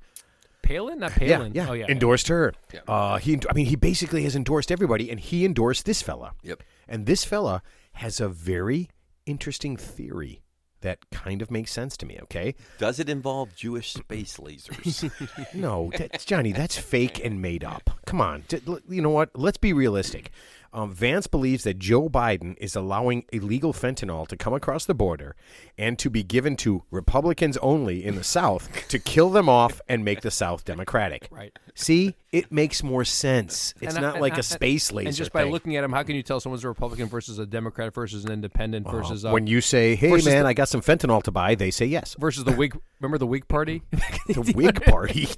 Palin, not Palin. Yeah. Oh, yeah. Endorsed her. Yeah. He basically has endorsed everybody, and he endorsed this fella. Yep. And this fella has a very interesting theory that kind of makes sense to me. Okay. Does it involve Jewish space lasers? No, Johnny, that's fake and made up. Come on. You know what? Let's be realistic. Vance believes that Joe Biden is allowing illegal fentanyl to come across the border and to be given to Republicans only in the South to kill them off and make the South Democratic. Right. See, it makes more sense. It's not like a space laser And just by thing. looking at him, how can you tell someone's a Republican versus a Democrat versus an independent versus when you say, "Hey, man, I got some fentanyl to buy," they say yes. versus the Whig? Remember the Whig Party? The Whig Party.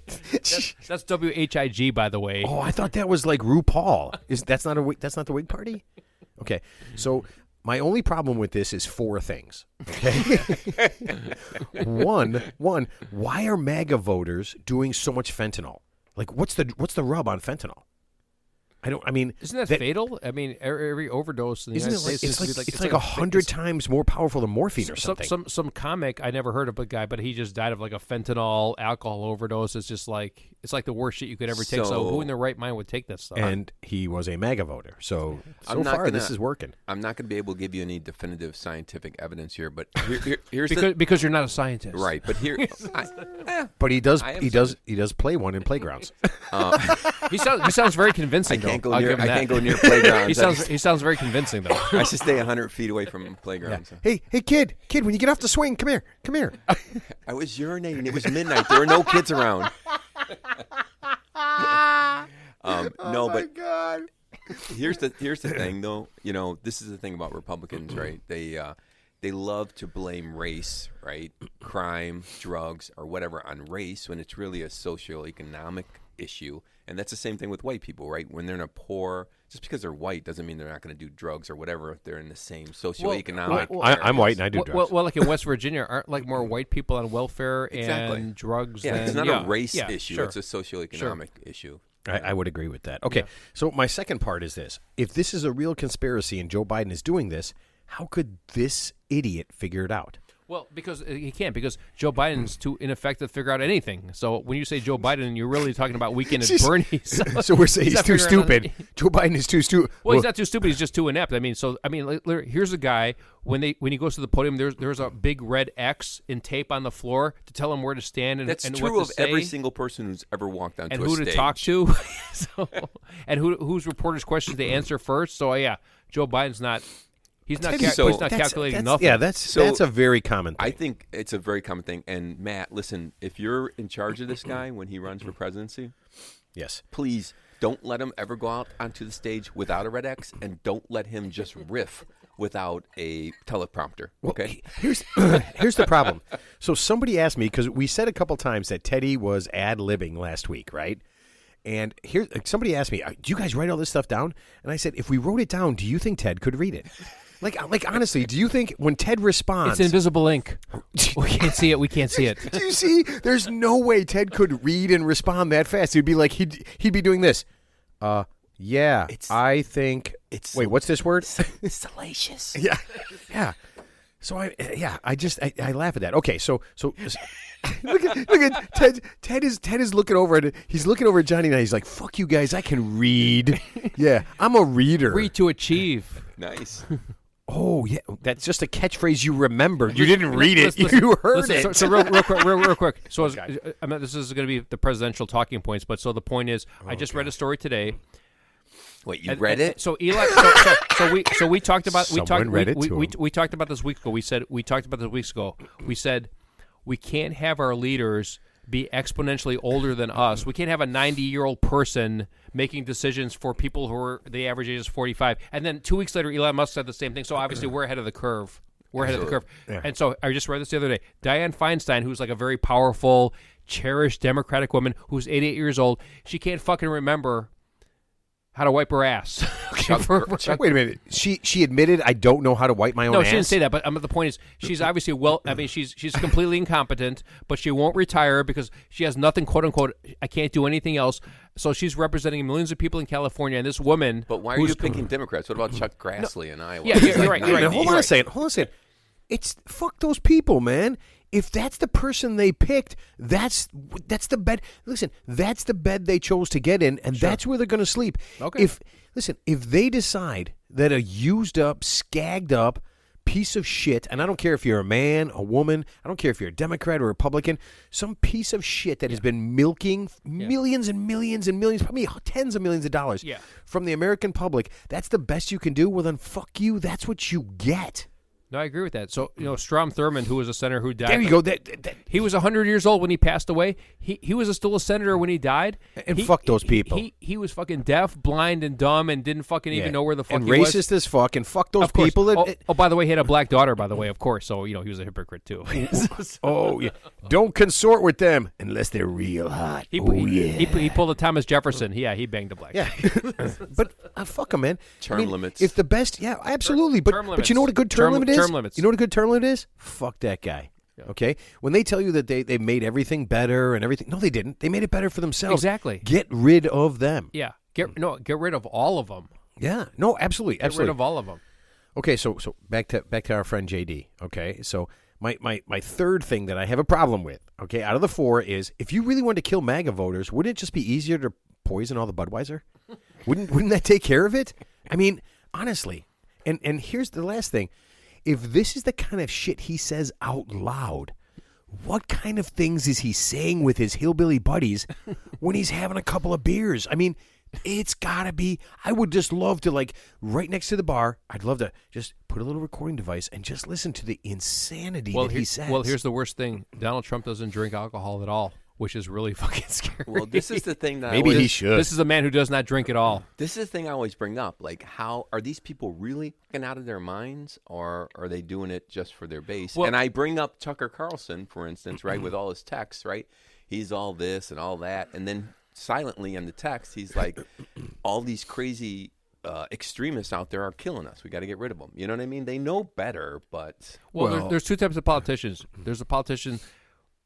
That's WHIG, by the way. Oh, I thought that was like RuPaul. That's not the Whig Party? Okay. So my only problem with this is 4 things. Okay. One, why are MAGA voters doing so much fentanyl? Like what's the rub on fentanyl? Isn't that fatal? I mean, every overdose in the United States it's like 100 times more powerful than morphine or something. Some comic I never heard of a guy, but he just died of like a fentanyl alcohol overdose. It's just like the worst shit you could ever take. So who in their right mind would take this stuff? And he was a MAGA voter. So far this is working. I'm not going to be able to give you any definitive scientific evidence here, but here's because you're not a scientist, right? But here, but he does play one in playgrounds. He sounds very convincing. I can't go near playgrounds. He sounds very convincing though. I should stay 100 feet away from playgrounds. Yeah. Hey, kid, when you get off the swing, come here. I was urinating. It was midnight. There were no kids around. God. Here's the thing, though. You know, this is the thing about Republicans, right? They love to blame race, right? Crime, drugs, or whatever on race when it's really a socioeconomic issue. And that's the same thing with white people, right? When they're in a poor, just because they're white doesn't mean they're not going to do drugs or whatever if they're in the same socioeconomic. I'm white and I do drugs. Well, like in West Virginia, aren't like more white people on welfare and drugs? Yeah, it's not a race issue. Sure. It's a socioeconomic issue. I would agree with that. Okay, so my second part is this. If this is a real conspiracy and Joe Biden is doing this, how could this idiot figure it out? Well, because he can't, because Joe Biden's too ineffective to figure out anything. So when you say Joe Biden, you're really talking about Weekend at Bernie's. So we're saying he's too stupid. Joe Biden is too stupid. Well, he's not too stupid. He's just too inept. Here's a guy when he goes to the podium. There's a big red X in tape on the floor to tell him where to stand and that's and true what of to say, every single person who's ever walked onto and a who stage. to talk to, and whose reporters' questions they answer first. So Joe Biden's not. He's not calculating nothing. Yeah, that's a very common thing. I think it's a very common thing. And Matt, listen, if you're in charge of this guy when he runs for presidency, yes, please don't let him ever go out onto the stage without a red X, and don't let him just riff without a teleprompter. Okay. Well, here's the problem. So somebody asked me, because we said a couple times that Teddy was ad-libbing last week, right? And here, somebody asked me, "Do you guys write all this stuff down?" And I said, "If we wrote it down, do you think Ted could read it?" Like honestly, do you think when Ted responds, it's invisible ink? We can't see it. We can't see it. Do you see? There's no way Ted could read and respond that fast. He'd be like, he'd be doing this. Yeah, I think it's. Wait, what's this word? Salacious. Yeah. So I laugh at that. Okay, so look at Ted. Ted is looking over at. He's looking over at Johnny and he's like, "Fuck you guys, I can read. Yeah, I'm a reader. Read to achieve." Nice. Oh yeah, that's just a catchphrase you remembered. You didn't read it. You heard it. So real quick. So this is going to be the presidential talking points. But so the point is, I just read a story today. Wait, you read it? So Eli. So we talked about we talked about this week ago. We talked about this weeks ago. We said we can't have our leaders be exponentially older than us. We can't have a 90-year-old person making decisions for people who are the average age is 45. And then 2 weeks later, Elon Musk said the same thing. So obviously, we're ahead of the curve. Yeah. And so I just read this the other day. Dianne Feinstein, who's like a very powerful, cherished Democratic woman who's 88 years old, she can't fucking remember how to wipe her ass. Wait a minute. She admitted I don't know how to wipe my own ass? No, she didn't say that. But the point is, she's obviously she's completely incompetent, but she won't retire because she has nothing, quote unquote. I can't do anything else. So she's representing millions of people in California, and this woman. But why are you picking Democrats? What about Chuck Grassley in Iowa? Yeah, you're right. Hold on a second. It's fuck those people, man. If that's the person they picked, that's the bed. Listen, that's the bed they chose to get in, and that's where they're going to sleep. Okay. If they decide that a used up, skagged up piece of shit, and I don't care if you're a man, a woman, I don't care if you're a Democrat or Republican, some piece of shit that has been milking millions and millions and millions, probably tens of millions of dollars from the American public, that's the best you can do. Well, then fuck you. That's what you get. No, I agree with that. So, Strom Thurmond, who was a senator who died. There you go. He was 100 years old when he passed away. He was still a senator when he died. And fuck those people. He was fucking deaf, blind, and dumb, and didn't fucking even know where the fuck and he was. And racist as fuck, and fuck those people. By the way, he had a black daughter, by the way, of course. So, he was a hypocrite, too. Yeah. Don't consort with them unless they're real hot. He pulled a Thomas Jefferson. Yeah, he banged a black guy. But fuck him, man. Term limits. If the best, absolutely. But you know what a good term limit is? Term limits. You know what a good term limit is? Fuck that guy. Yeah. Okay? When they tell you that they made everything better and everything, no, they didn't. They made it better for themselves. Exactly. Get rid of them. Yeah. Get rid of all of them. Yeah. No, absolutely. Get rid of all of them. Okay, so back to our friend JD. Okay, so my third thing that I have a problem with, okay, out of the four is if you really wanted to kill MAGA voters, wouldn't it just be easier to poison all the Budweiser? Wouldn't that take care of it? I mean, honestly. And here's the last thing. If this is the kind of shit he says out loud, what kind of things is he saying with his hillbilly buddies when he's having a couple of beers? I mean, it's got to be. I would just love to, right next to the bar, I'd love to just put a little recording device and just listen to the insanity that he says. Well, here's the worst thing. Donald Trump doesn't drink alcohol at all, which is really fucking scary. Well, this is the thing that maybe he should. This is a man who does not drink at all. This is the thing I always bring up. How are these people really fucking out of their minds, or are they doing it just for their base? Well, and I bring up Tucker Carlson, for instance, right, with all his texts, right? He's all this and all that, and then silently in the text, he's like, all these crazy extremists out there are killing us. We got to get rid of them. You know what I mean? They know better, but... Well, there's two types of politicians. There's a politician,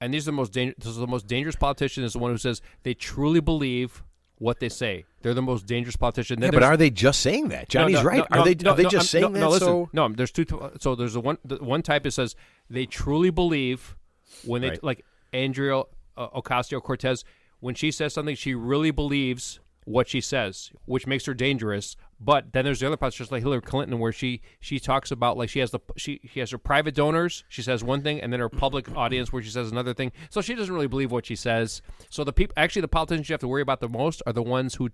and these are the most dangerous politician is the one who says they truly believe what they say. They're the most dangerous politician. Yeah, but are they just saying that? Johnny's right. Are they just saying that? No, listen. No, there's two. So there's the one type that says they truly believe when they, like Andrea Ocasio-Cortez, when she says something, she really believes what she says, which makes her dangerous. But then there's the other part, just like Hillary Clinton, where she talks about, like, she has her private donors. She says one thing, and then her public audience, where she says another thing. So she doesn't really believe what she says. So the politicians you have to worry about the most are the ones who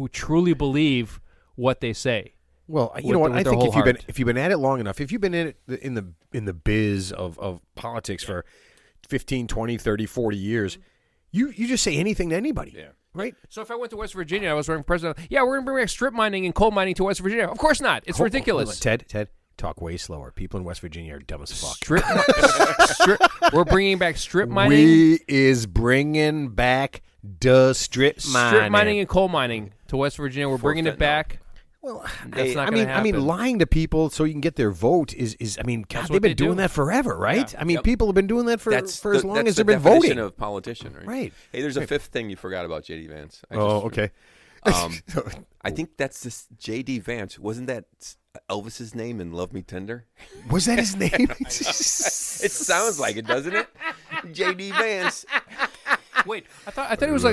truly believe what they say. Well, you know what? I think if you've been at it long enough, if you've been in the biz of politics for 15, 20, 30, 40 years, you just say anything to anybody. Yeah. Right? So if I went to West Virginia, I was running for president. Yeah, we're going to bring back strip mining and coal mining to West Virginia. Of course not. It's ridiculous. Ted, talk way slower. People in West Virginia are dumb as fuck. We're bringing back strip mining. We is bringing back the strip mining. Strip mining and coal mining to West Virginia. We're bringing it back. Well, that's not going to happen. I mean, lying to people so you can get their vote is. I mean, God, they've been doing that forever, right? Yeah. I mean, people have been doing that for as long as they've been voting. That's the definition of politician, right? Right. Hey, there's a fifth thing you forgot about J.D. Vance. Okay. I think that's this J.D. Vance. Wasn't that Elvis's name in Love Me Tender? Was that his name? It sounds like it, doesn't it? J.D. Vance. Wait, I thought it was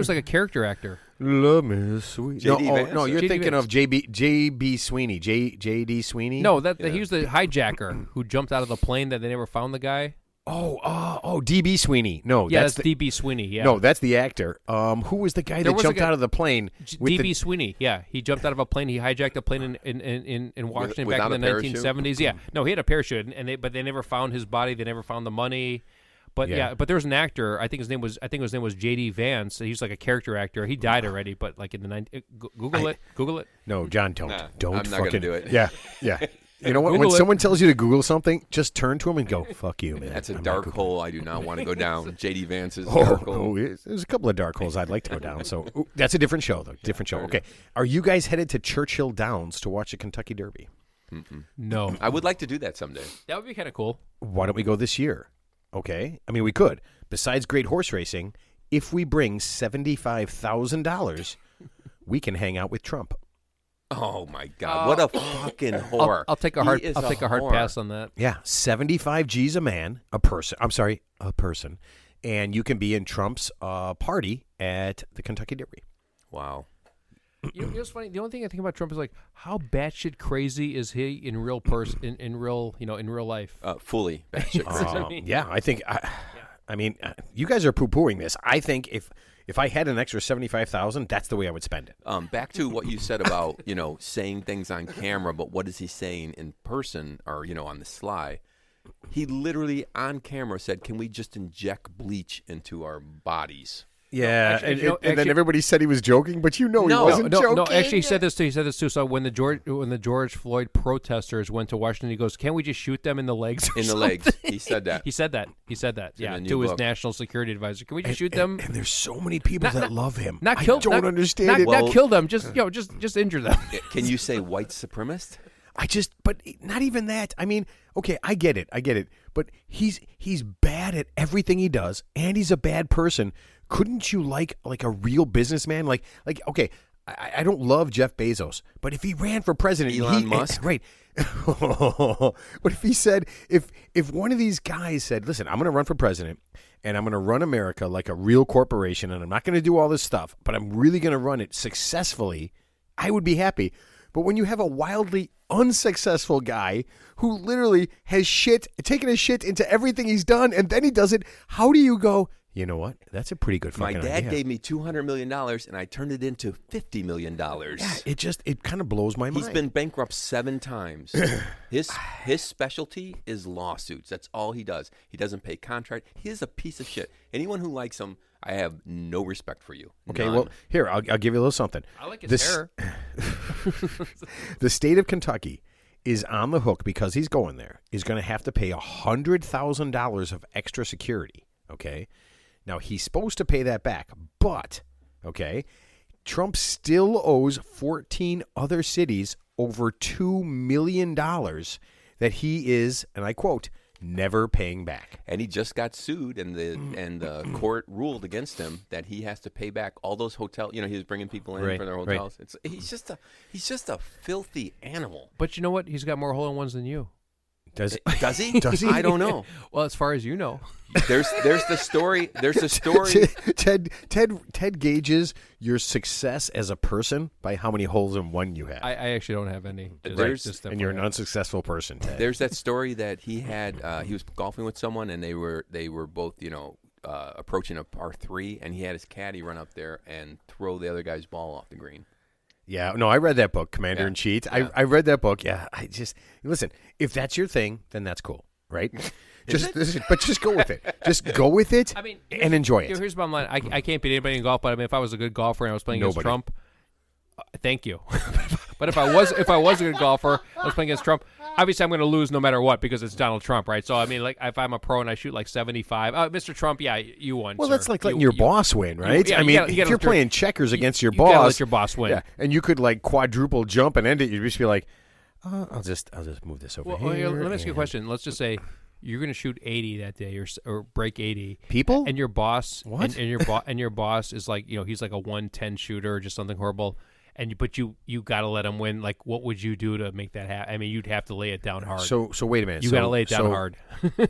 like a character actor. Love me sweet. No, you're JD thinking Vance. of J.B. Sweeney. J.D. Sweeney. No, he was the hijacker who jumped out of the plane that they never found the guy. Oh, D.B. Sweeney. No, that's D.B. Sweeney. Yeah. No, that's the actor. Who was the guy that jumped out of the plane? D.B. Sweeney. Yeah, he jumped out of a plane. He hijacked a plane in Washington back in the 1970s. Yeah, no, he had a parachute, but they never found his body. They never found the money. But but there was an actor. I think his name was J.D. Vance. He's like a character actor. He died already, but like in the Google it. No, John, don't. I'm not gonna do it. Yeah. You know what? Google When it. someone tells you to Google something, just turn to them and go, "Fuck you, man." That's a I'm not dark Googling. hole I do not want to go down. J.D. Vance's dark hole. There's a couple of dark holes I'd like to go down. So that's a different show, though. Different show. Okay. Are you guys headed to Churchill Downs to watch the Kentucky Derby? No. I would like to do that someday. That would be kind of cool. Why don't we go this year? Okay. I mean, we could. Besides great horse racing, if we bring $75,000, we can hang out with Trump. Oh my God! What a fucking whore! I'll take a hard pass on that. Yeah, 75 G's a person. I'm sorry, a person, and you can be in Trump's party at the Kentucky Derby. Wow. You know what's funny? The only thing I think about Trump is like, how batshit crazy is he in real in real life? Fully batshit. Yeah, I think. I mean, you guys are poo-pooing this. I think if I had an extra $75,000, that's the way I would spend it. Back to what you said about saying things on camera, but what is he saying in person or on the sly? He literally on camera said, "Can we just inject bleach into our bodies?" Yeah, Actually, and then everybody said he was joking, but he wasn't joking. No, actually, he said this too. So when the George Floyd protesters went to Washington, he goes, "Can't we just shoot them in the legs?" In the legs, he said that. He said that. Yeah, in the to new his book. national security advisor. Can we just shoot them? And there's so many people that love him. Not kill. I don't understand it. Not kill them. Just injure them. Can you say white supremacist? But not even that. I mean, okay, I get it. But he's bad at everything he does, and he's a bad person. Couldn't you like a real businessman? Like okay, I don't love Jeff Bezos, but if he ran for president, Elon Musk, right? But if he said, if one of these guys said, "Listen, I'm going to run for president, and I'm going to run America like a real corporation, and I'm not going to do all this stuff, but I'm really going to run it successfully," I would be happy. But when you have a wildly unsuccessful guy who literally has taken a shit into everything he's done, and then he does it, how do you go, you know what? That's a pretty good fucking idea. My dad gave me $200 million, and I turned it into $50 million. Yeah, it kind of blows my mind. He's been bankrupt 7 times. His specialty is lawsuits. That's all he does. He doesn't pay contract. He is a piece of shit. Anyone who likes him, I have no respect for you. Okay, None. well, here, I'll give you a little something. I like his hair. The state of Kentucky is on the hook because he's going there. Is going to have to pay $100,000 of extra security. Okay, now he's supposed to pay that back, but okay, Trump still owes 14 other cities over $2 million that he is, and I quote, never paying back. And he just got sued, and the court ruled against him that he has to pay back all those hotels. He was bringing people in for their hotels. Right. He's just a filthy animal. But you know what? He's got more hole-in-ones than you. Does he? Does he? I don't know. Well, as far as you know. There's the story. There's a story. Ted gauges your success as a person by how many holes in one you have. I actually don't have any. And you're an unsuccessful person, Ted. There's that story that he had. He was golfing with someone, and they were both approaching a par 3, and he had his caddy run up there and throw the other guy's ball off the green. Yeah, no, I read that book, Commander in Chief. Yeah. I read that book. Yeah, listen. If that's your thing, then that's cool, right? But just go with it. Just go with it. And enjoy it. Here's the bottom line. I can't beat anybody in golf, but if I was a good golfer and I was playing against Trump, thank you. But if I was a good golfer, I was playing against Trump. Obviously, I'm going to lose no matter what because it's Donald Trump, right? So like, if I'm a pro and I shoot like 75, Mr. Trump, yeah, you won. Well, sir. that's like letting your boss win, right? If you're playing checkers against your boss, you gotta let your boss win. Yeah, and you could like quadruple jump and end it. You'd just be like, I'll just move this over here. Let me ask you a question. Let's just say you're going to shoot 80 that day or break 80. People? And your boss, what? And your boss is like, he's like a 110 shooter or just something horrible. But you got to let him win. Like, what would you do to make that happen? You'd have to lay it down hard. So wait a minute. You got to lay it down hard.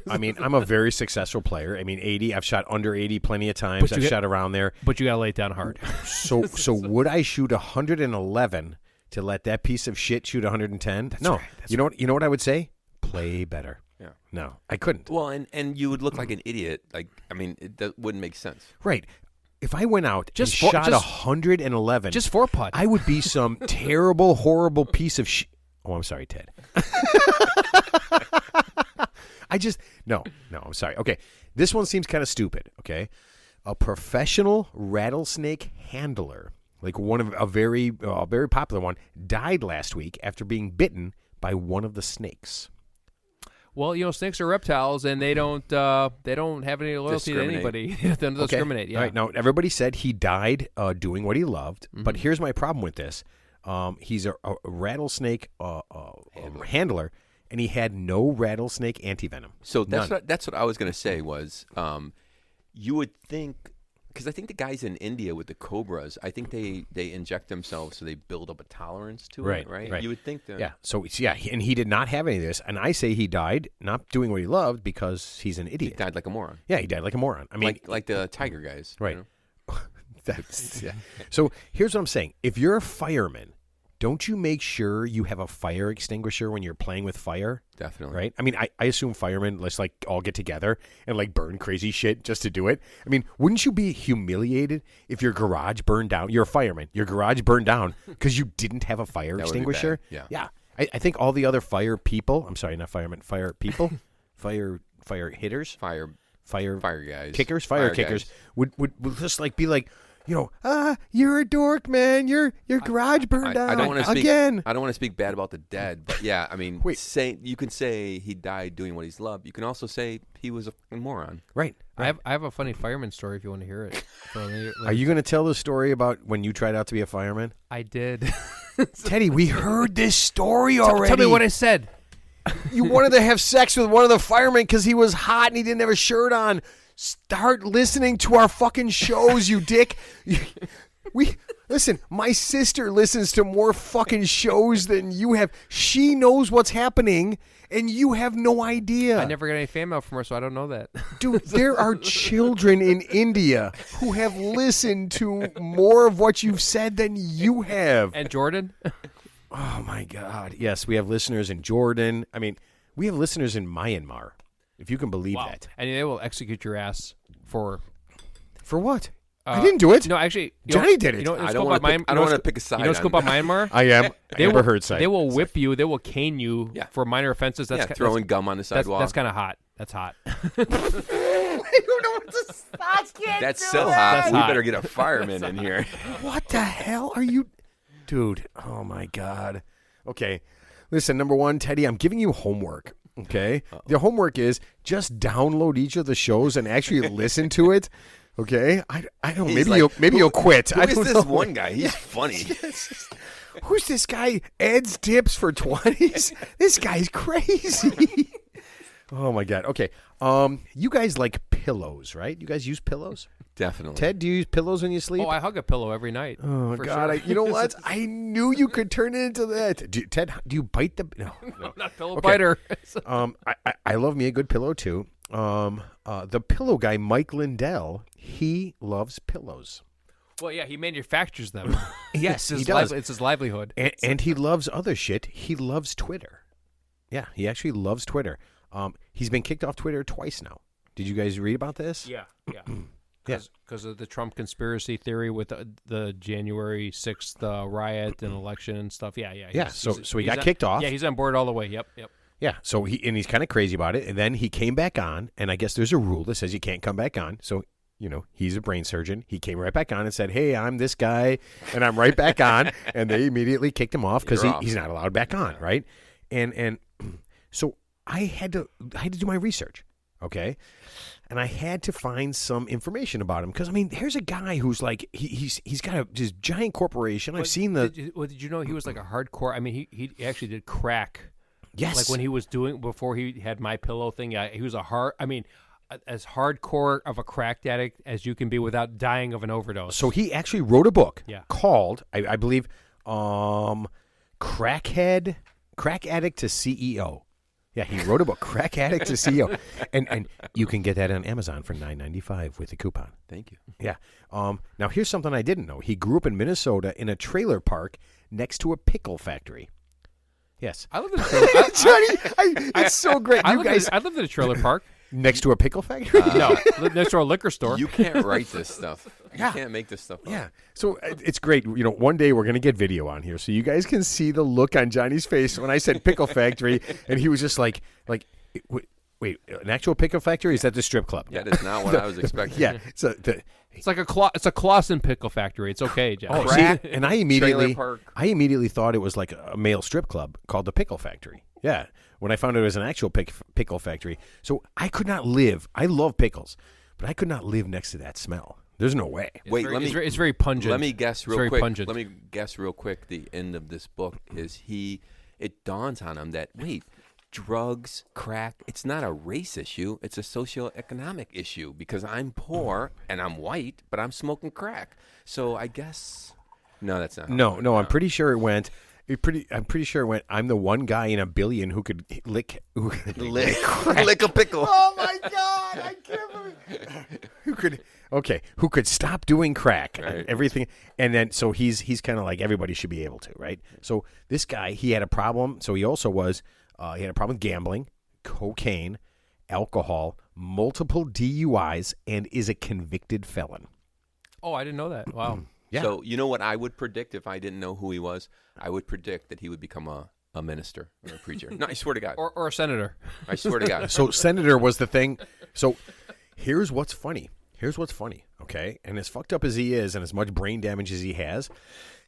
I'm a very successful player. 80. I've shot under 80 plenty of times. I've shot around there. But you got to lay it down hard. So would I shoot 111 to let that piece of shit shoot 110? That's no. Right. You know what I would say? Play better. Yeah. No, I couldn't. Well, and you would look like an idiot. That wouldn't make sense. Right. If I went out and shot 111, just 4-putt, I would be some terrible, horrible piece of shit. Oh, I'm sorry, Ted. No, I'm sorry. Okay, this one seems kind of stupid, okay? A professional rattlesnake handler, like a very popular one, died last week after being bitten by one of the snakes? Well, snakes are reptiles, and they don't have any loyalty to anybody. They don't discriminate. Yeah. All right. Now, everybody said he died doing what he loved, but here's my problem with this. He's a rattlesnake handler, and he had no rattlesnake antivenom. So that's what I was going to say was you would think, because I think the guys in India with the cobras, I think they inject themselves so they build up a tolerance to it, right? You would think that. Yeah. So, and he did not have any of this. And I say he died not doing what he loved because he's an idiot. He died like a moron. Yeah, he died like a moron. I mean, like the tiger guys. Right. Yeah. So here's what I'm saying. If you're a fireman, don't you make sure you have a fire extinguisher when you're playing with fire? Definitely. Right? I mean, I assume firemen, let's all get together and burn crazy shit just to do it. I mean, wouldn't you be humiliated if your garage burned down? You're a fireman. Your garage burned down because you didn't have a fire extinguisher? Yeah. Yeah. I think all the other fire people, I'm sorry, not firemen, fire people, fire hitters, Fire guys. kickers, fire kickers would just be like, you're a dork, man. Your garage burned down. I don't want to again. I don't want to speak bad about the dead, but yeah, I mean, you can say he died doing what he's loved. You can also say he was a fucking moron. Right. I have a funny fireman story if you want to hear it. Are you going to tell the story about when you tried out to be a fireman? I did. Teddy, we heard this story already. Tell me what I said. You wanted to have sex with one of the firemen because he was hot and he didn't have a shirt on. Start listening to our fucking shows, you dick. Listen, my sister listens to more fucking shows than you have. She knows what's happening, and you have no idea. I never got any fan mail from her, so I don't know that. Dude, there are children in India who have listened to more of what you've said than you have. And Jordan? Oh, my God. Yes, we have listeners in Jordan. I mean, we have listeners in Myanmar. If you can believe that. And they will execute your ass for what? I didn't do it. No, actually, Johnny did it. I don't want to pick a side. You know what's cool about Myanmar? I am. Amber Heard side. They will whip you. They will cane you for minor offenses. That's throwing gum on the sidewalk. That's kind of hot. That's hot. I don't know what to say. That's so hot. We better get a fireman in here. What the hell are you... Dude, oh my God. Okay, listen, number one, Teddy, I'm giving you homework. Okay, the homework is just download each of the shows and actually listen to it. Okay, I don't. Maybe you'll quit. Who is this one guy? He's funny. Who's this guy? Ed's Tips for 20s. This guy's crazy. Oh my God. Okay, you guys like pillows, right? You guys use pillows? Definitely. Ted, do you use pillows when you sleep? Oh, I hug a pillow every night. Oh, God. Sure. You know what? I knew you could turn it into that. Ted, do you bite the... No, not pillow biter. I love me a good pillow, too. The pillow guy, Mike Lindell, he loves pillows. Well, yeah, he manufactures them. Yes, he does. It's his livelihood. And he loves other shit. He loves Twitter. Yeah, he actually loves Twitter. He's been kicked off Twitter twice now. Did you guys read about this? Yeah. Because of the Trump conspiracy theory with the January 6th riot and election and stuff. Yeah. So he got kicked off. Yeah, he's on board all the way. Yep. Yeah, so he's kind of crazy about it. And then he came back on, and I guess there's a rule that says you can't come back on. So, he's a brain surgeon. He came right back on and said, hey, I'm this guy, and I'm right back on. And they immediately kicked him off because he's not allowed back on, right? And so I had to do my research, okay? And I had to find some information about him because, I mean, here's a guy who's like, he's got this giant corporation. I've seen the... Did you know he was like a hardcore... I mean, he actually did crack. Yes. Like when he was before he had My Pillow thing, he was as hardcore of a crack addict as you can be without dying of an overdose. So he actually wrote a book called, I believe, Crack Addict to CEO. Yeah, he wrote a book, Crack Addict to CEO. And you can get that on Amazon for $9.95 with a coupon. Thank you. Yeah. Now, here's something I didn't know. He grew up in Minnesota in a trailer park next to a pickle factory. Yes. I lived in a trailer park. Johnny, it's so great. I lived in a trailer park. Next to a pickle factory? No, next to a liquor store. You can't write this stuff. You can't make this stuff up. Yeah. So it's great. One day we're going to get video on here so you guys can see the look on Johnny's face when I said pickle factory, and he was just like, wait wait, an actual pickle factory? Is that the strip club? That is not what I was expecting. Yeah. So It's like it's a Clausen pickle factory. It's okay, Jeff. oh, Crack, see, and I Trailer park. immediately thought it was like a male strip club called the Pickle Factory. Yeah. When I found it was an actual pickle factory. So I could not live. I love pickles, but I could not live next to that smell. There's no way. Wait, It's very pungent. Let me guess real very quick. Pungent. Let me guess real quick. The end of this book is it dawns on him that, wait, drugs, crack, it's not a race issue. It's a socioeconomic issue because I'm poor and I'm white, but I'm smoking crack. So I guess, no, that's not. No, I'm pretty sure it went. I'm pretty sure it went. I'm the one guy in a billion who could lick a pickle. Oh my God! I can't believe who could stop doing crack and Right. everything, and then so he's kind of like everybody should be able to, right? So this guy, he had a problem. So he also was he had a problem with gambling, cocaine, alcohol, multiple DUIs, and is a convicted felon. Oh, I didn't know that. Wow. Yeah. So you know what I would predict if I didn't know who he was? I would predict that he would become a minister or a preacher. No, I swear to God. Or a senator. I swear to God. So senator was the thing. So here's what's funny. Okay? And as fucked up as he is and as much brain damage as he has,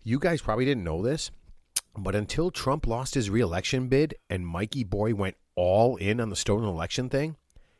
you guys probably didn't know this, but until Trump lost his re-election bid and Mikey Boy went all in on the stolen election thing,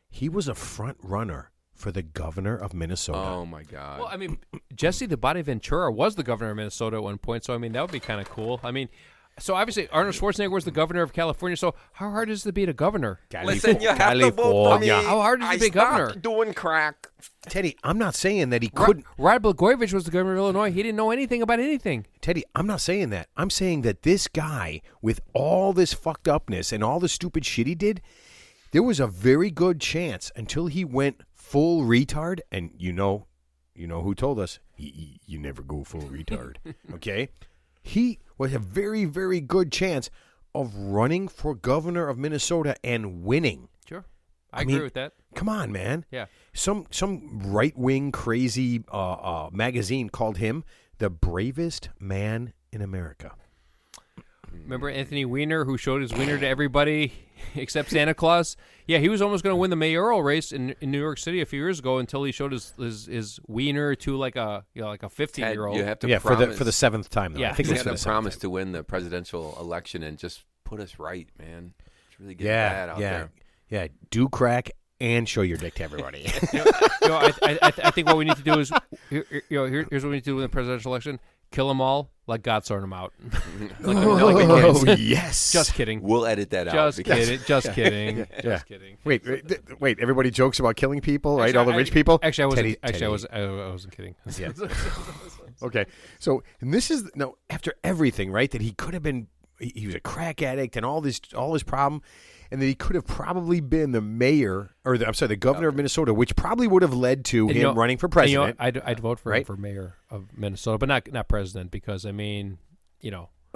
he was a front runner for the governor of Minnesota. Oh, my God. Well, I mean, Jesse the Body Ventura was the governor of Minnesota at one point, so I mean that would be kind of cool. I mean, so obviously Arnold Schwarzenegger was the governor of California. So how hard is it to be a governor? Listen, you have to vote for me. How hard is it to be governor? Stopped doing crack. Teddy, I'm not saying that he couldn't. Rod Blagojevich was the governor of Illinois. He didn't know anything about anything. Teddy, I'm not saying that. I'm saying that this guy, with all this fucked upness and all the stupid shit he did, there was a very good chance until he went full retard. And you know who told us you never go full retard. Okay, he was a very, very good chance of running for governor of Minnesota and winning. Sure, I agree with that. Come on, man. Yeah. Some right wing crazy magazine called him the bravest man in America. Remember Anthony Weiner, who showed his wiener to everybody except Santa Claus? Yeah, he was almost going to win the mayoral race in New York City a few years ago until he showed his wiener to like a 15-year-old. You have to Yeah, promise, for the seventh time, though. Yeah. I think you it's have for to the promise seventh to win the presidential election and just put us right, man. It's really time. getting bad out Yeah, there. yeah. Do crack and show your dick to everybody. I think what we need to do is, here's what we need to do in the presidential election: kill them all, let God sort them out. Oh, yes. Just kidding. We'll edit that out. Just because- kidding. Just kidding. Yeah. Just kidding. Wait. Everybody jokes about killing people, right? Actually, all the rich people. Actually, I Teddy. wasn't kidding. Yeah. Okay. So, and this is after everything, right? That he could have been. He was a crack addict and all this problem, and that he could have probably been the mayor the governor of Minnesota, which probably would have led to him running for president. I'd vote for him for mayor of Minnesota, but not president, because I mean,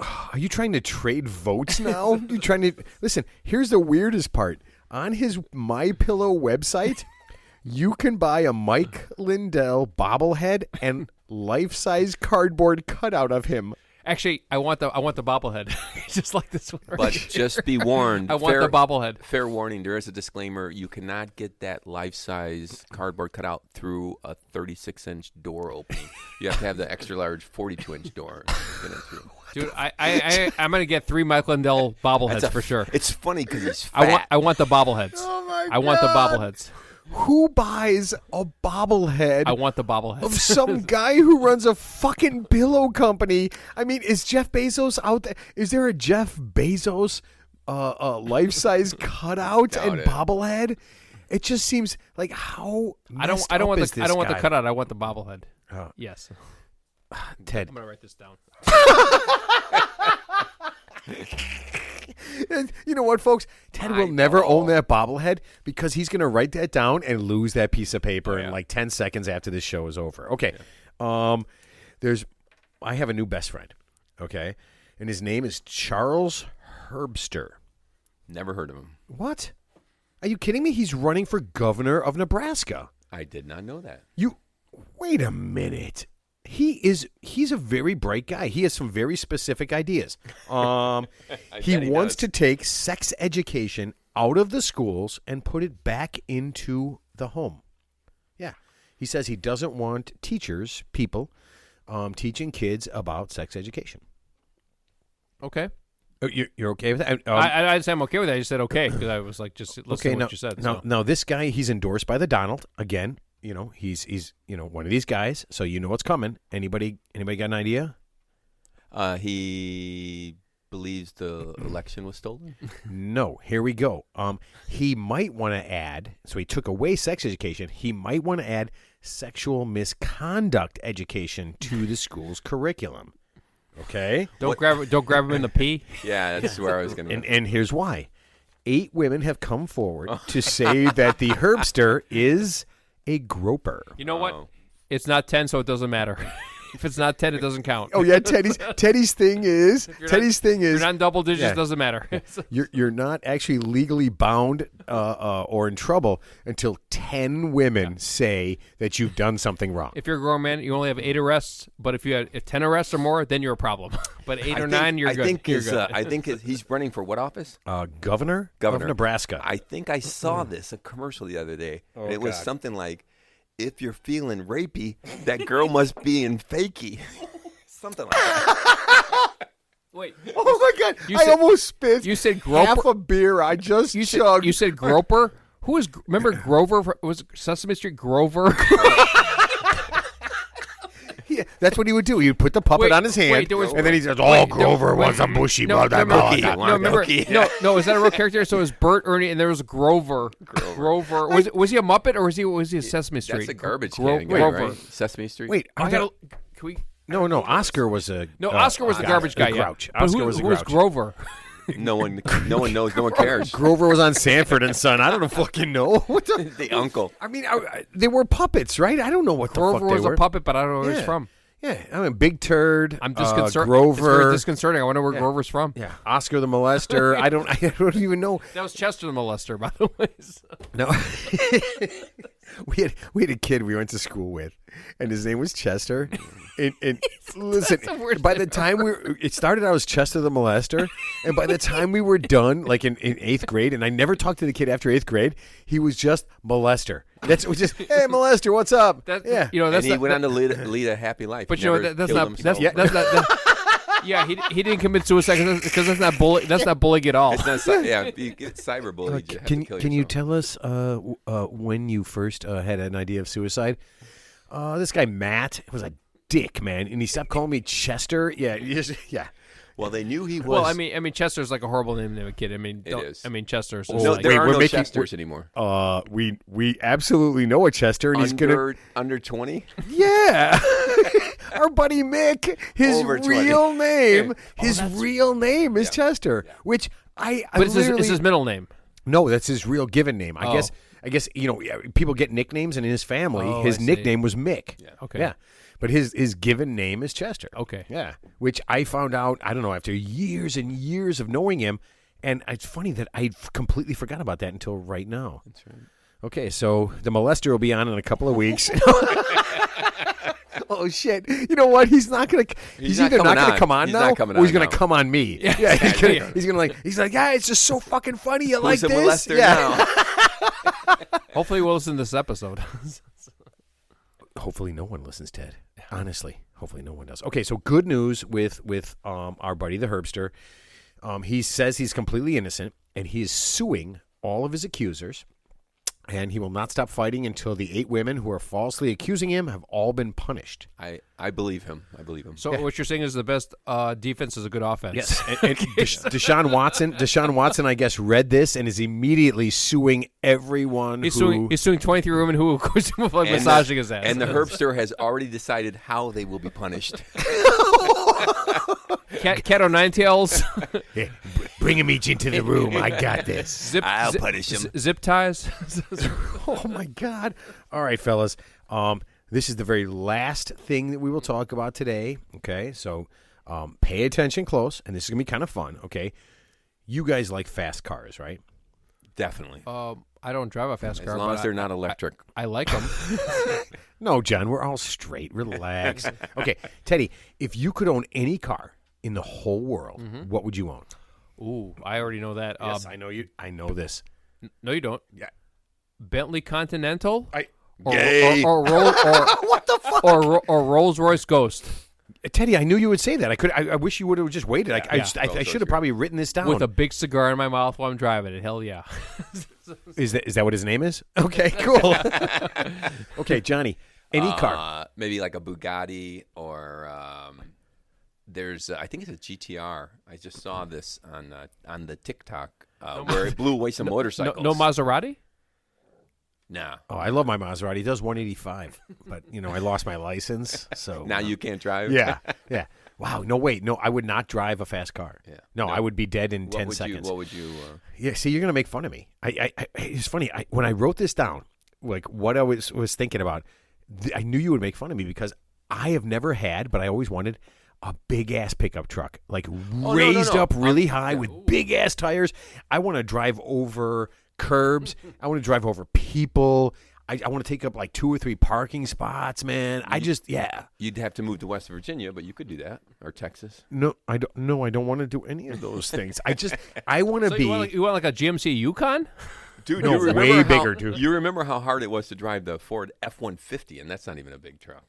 Are you trying to trade votes now? You trying to listen? Here's the weirdest part. On his MyPillow website, you can buy a Mike Lindell bobblehead and life-size cardboard cutout of him. Actually, I want the bobblehead, just like this one. But just be warned. I want the bobblehead. Fair warning, there is a disclaimer. You cannot get that life-size cardboard cutout through a 36-inch door opening. You have to have the extra-large 42-inch door to get it through. Dude, I'm gonna get 3 Mike Lindell bobbleheads for sure. It's funny because he's fat. I want the bobbleheads. Oh my I want the bobbleheads. Who buys a bobblehead I want the bobbleheads. of some guy who runs a fucking pillow company? I mean, is Jeff Bezos out there? Is there a Jeff Bezos life-size cutout and it. bobblehead? It just seems like how I don't want the cutout. I want the bobblehead. Oh. Yes. Ted. I'm gonna write this down. And you know what, folks? Ted will never own that bobblehead because he's going to write that down and lose that piece of paper in like 10 seconds after this show is over. Okay. I have a new best friend, okay? And his name is Charles Herbster. Never heard of him. What? Are you kidding me? He's running for governor of Nebraska. I did not know that. Wait a minute. He's a very bright guy. He has some very specific ideas. He wants to take sex education out of the schools and put it back into the home. Yeah. He says he doesn't want people, teaching kids about sex education. Okay. You're okay with that? I said I'm okay with that. I just said okay because I was like, just listen to what you said. Now, this guy, he's endorsed by the Donald. Again, he's one of these guys, so you know what's coming. Anybody got an idea? He believes the election was stolen? No. Here we go. He might want to add, so he took away sex education. He might want to add sexual misconduct education to the school's curriculum. Okay? Don't grab him in the pee. Yeah, that's where I was going to go. And here's why. 8 women have come forward to say that the herbster is a groper. You know what? It's not 10, so it doesn't matter. If it's not 10, it doesn't count. Oh yeah, Teddy's thing is you're not in double digits, doesn't matter. You're not actually legally bound or in trouble until 10 women say that you've done something wrong. If you're a grown man, you only have 8 arrests. But if you have 10 arrests or more, then you're a problem. But 8 or 9, you're good. I think he's running for what office? Governor of Nebraska. I think I saw a commercial the other day. And it was something like, if you're feeling rapey, that girl must be in fakey. Something like that. Wait. Oh, my God. I almost spit. You said groper? Half a beer I just chugged. You said groper? Remember Grover? Was Sesame Street Grover? Yeah, that's what he would do. He would put the puppet on his hand, and then he says, Grover was a bushy brother. No, is that a real character? So it was Bert, Ernie, and there was Grover. Grover. Was he a Muppet, or was he a Sesame Street? That's a garbage can guy, right? Sesame Street? Wait, can we... No, Oscar was a... No, Oscar was the garbage guy, Grouch. Yeah. Oscar was a Who Grouch. was Grover? No one knows. No one cares. Grover was on Sanford and Son. I don't fucking know. What the uncle. I mean, they were puppets, right? I don't know what Grover the fuck they were. was a puppet, but I don't know where he's from. Yeah, I mean, Big Turd. I'm disconcerted. Grover. It's very disconcerting. I wonder where Grover's from. Yeah, Oscar the Molester. I don't even know. That was Chester the Molester, by the way. No, we had a kid we went to school with, and his name was Chester. And listen, by the time it started out as Chester the Molester, and by the time we were done, like in 8th grade, and I never talked to the kid after 8th grade, he was just Molester. That's just, hey, Molester, what's up? Yeah, and he went on to lead a happy life. But that's not. Yeah, he didn't commit suicide because that's not bullying. That's not bullying at all. It's not. Yeah, you get cyberbullied. Can you tell us when you first had an idea of suicide? This guy Matt was a dick, man, and he stopped calling me Chester. Yeah, yeah. Well, they knew he was. Well, I mean, Chester's like a horrible name to a kid. I mean, it is. I mean, Chester's. No, there are no Chesters anymore. We absolutely know a Chester, and he's gonna under 20. Yeah, our buddy Mick. His real name. Real name is Chester, which But it's his middle name. No, that's his real given name. I guess people get nicknames, and in his family, his nickname was Mick. Yeah. Okay. Yeah. But his given name is Chester. Okay. Yeah. Which I found out, I don't know, after years and years of knowing him. And it's funny that I completely forgot about that until right now. That's right. Okay, so the molester will be on in a couple of weeks. Oh, shit. You know what? He's not going to... He's either not going to come on now, or he's going to come on me. Yeah, he's going to yeah, it's just so fucking funny. You like this? Molester now? Hopefully we'll listen to this episode. Hopefully no one listens, Ted. Honestly, hopefully no one does. Okay, so good news with our buddy the Herbster. He says he's completely innocent, and he is suing all of his accusers, and he will not stop fighting until the 8 women who are falsely accusing him have all been punished. I believe him. So what you're saying is the best defense is a good offense. Yes. And Deshaun Watson, I guess, read this and is immediately suing everyone. He's suing 23 women who accused him of massaging his ass. And the Herbster has already decided how they will be punished. Cat o' nine tails. Yeah, bring him each into the room. I got this. I'll punish him. Zip ties. Oh my God! All right, fellas. This is the very last thing that we will talk about today. Okay, so pay attention close, and this is gonna be kind of fun. Okay, you guys like fast cars, right? Definitely. I don't drive a fast car. As long as they're not electric. I like them. No, John, we're all straight. Relax. Okay, Teddy, if you could own any car in the whole world, what would you own? Ooh, I already know that. Yes, I know you. I know this. No, you don't. Yeah. Bentley Continental. Or Gay. what the fuck? Or Rolls Royce Ghost Teddy, I knew you would say that. I wish you would have just waited. I should have probably written this down. with a big cigar in my mouth while I'm driving it. Hell yeah. Is that what his name is? Okay, cool. Okay, Johnny. Any car? Maybe like a Bugatti or there's I think it's a GTR. I just saw this on the TikTok where it blew away some motorcycles. No Maserati. Nah. Oh, I love my Maserati. It does 185, but I lost my license, so Now you can't drive. Yeah. Wow. No, wait. No, I would not drive a fast car. Yeah. No, I would be dead in 10 What seconds. would you? Yeah. See, you're gonna make fun of me. It's funny. When I wrote this down, like what I was thinking about, I knew you would make fun of me because I have never had, but I always wanted a big ass pickup truck, like raised up really high with big ass tires. I want to drive over curbs. I want to drive over people. I want to take up like 2 or 3 parking spots, man. You'd have to move to West Virginia, but you could do that, or Texas. No, I don't. No, I don't want to do any of those things. I want to So be. you want like a GMC Yukon? Dude, No, you remember way how, bigger, dude. You remember how hard it was to drive the Ford F-150, and that's not even a big truck.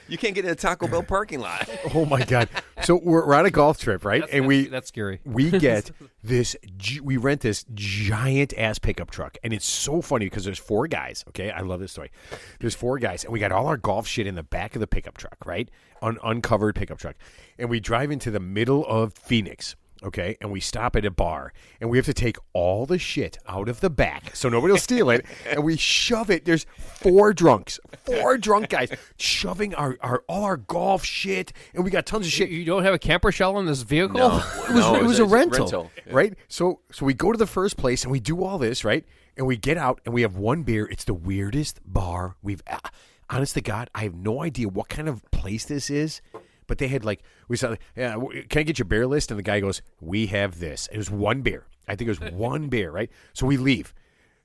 You can't get in a Taco Bell parking lot. Oh my God! So we're on a golf trip, right? That's scary. We get this. We rent this giant ass pickup truck, and it's so funny because there's 4 guys. Okay, I love this story. There's 4 guys, and we got all our golf shit in the back of the pickup truck, right? Uncovered pickup truck, and we drive into the middle of Phoenix. Okay, and we stop at a bar, and we have to take all the shit out of the back so nobody will steal it, and we shove it. There's 4 drunk guys shoving all our golf shit, and we got tons of shit. You don't have a camper shell in this vehicle? No. It was a rental, Yeah. right? So we go to the first place, and we do all this, right? And we get out, and we have 1 beer. It's the weirdest bar we've. Honest to God, I have no idea what kind of place this is. But they had we said, yeah, can I get your beer list? And the guy goes, we have this. It was 1 beer. I think it was 1 beer, right? So we leave.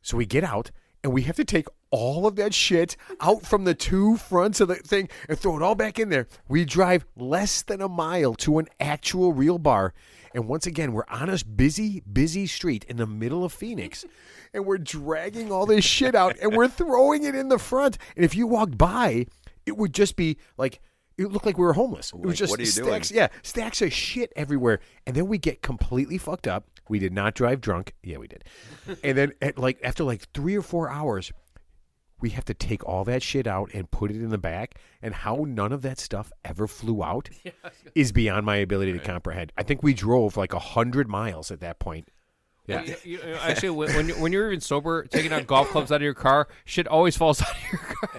So we get out, and we have to take all of that shit out from the 2 fronts of the thing and throw it all back in there. We drive less than a mile to an actual real bar. And once again, we're on a busy street in the middle of Phoenix. And we're dragging all this shit out, and we're throwing it in the front. And if you walked by, it would just be like... It looked like we were homeless. It was just what are you stacks. doing? Yeah, stacks of shit everywhere. And then we get completely fucked up. We did not drive drunk. Yeah, we did. And then after 3 or 4 hours, we have to take all that shit out and put it in the back. And how none of that stuff ever flew out is beyond my ability to comprehend. I think we drove 100 miles at that point. Yeah. Actually, when you're even sober, taking out golf clubs out of your car, shit always falls out of your car.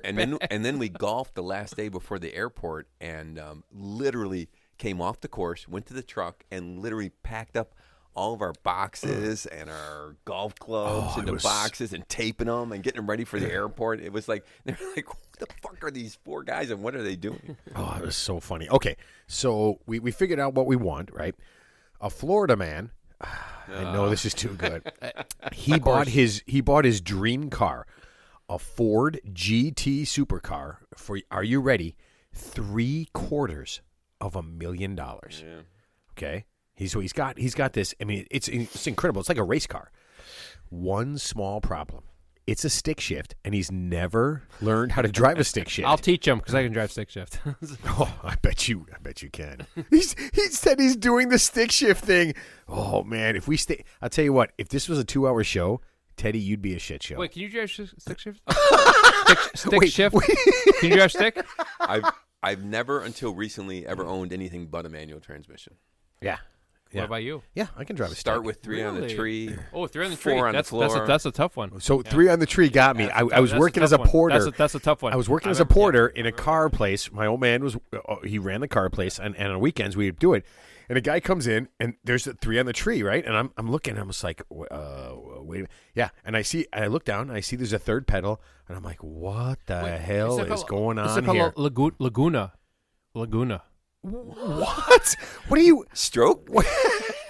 And then we golfed the last day before the airport, and literally came off the course, went to the truck, and literally packed up all of our boxes and our golf clubs into boxes and taping them and getting them ready for the airport. It was they're like, what the fuck are these 4 guys and what are they doing? Oh, it was so funny. Okay, so we figured out what we want, right? A Florida man. I know this is too good. He bought his dream car, a Ford GT supercar for. Are you ready? $750,000. Yeah. Okay, he's got this. I mean, it's incredible. It's like a race car. One small problem. It's a stick shift, and he's never learned how to drive a stick shift. I'll teach him because I can drive stick shift. Oh, I bet you can. He said he's doing the stick shift thing. Oh man, if we stay, I'll tell you what. If this was a 2-hour show, Teddy, you'd be a shit show. Wait, can you drive stick shift? Stick shift? Wait. Can you drive stick? I've never until recently ever owned anything but a manual transmission. Yeah. What about you? Yeah, I can drive a stick. Start with 3 on the Really? tree. Oh, 3 on the tree. 4 on the floor. That's a tough one. So 3 on the tree got me. I was That's working a as a tough one. porter. That's a tough one. I was working as a porter in a car place. My old man he ran the car place, and on weekends we would do it. And a guy comes in, and there's a 3 on the tree, right? And I'm looking, and I'm just like, wait a minute. Yeah, and I look down, and I see there's a 3rd pedal, and I'm like, what the hell is going on here? Laguna. What? What are you? Stroke?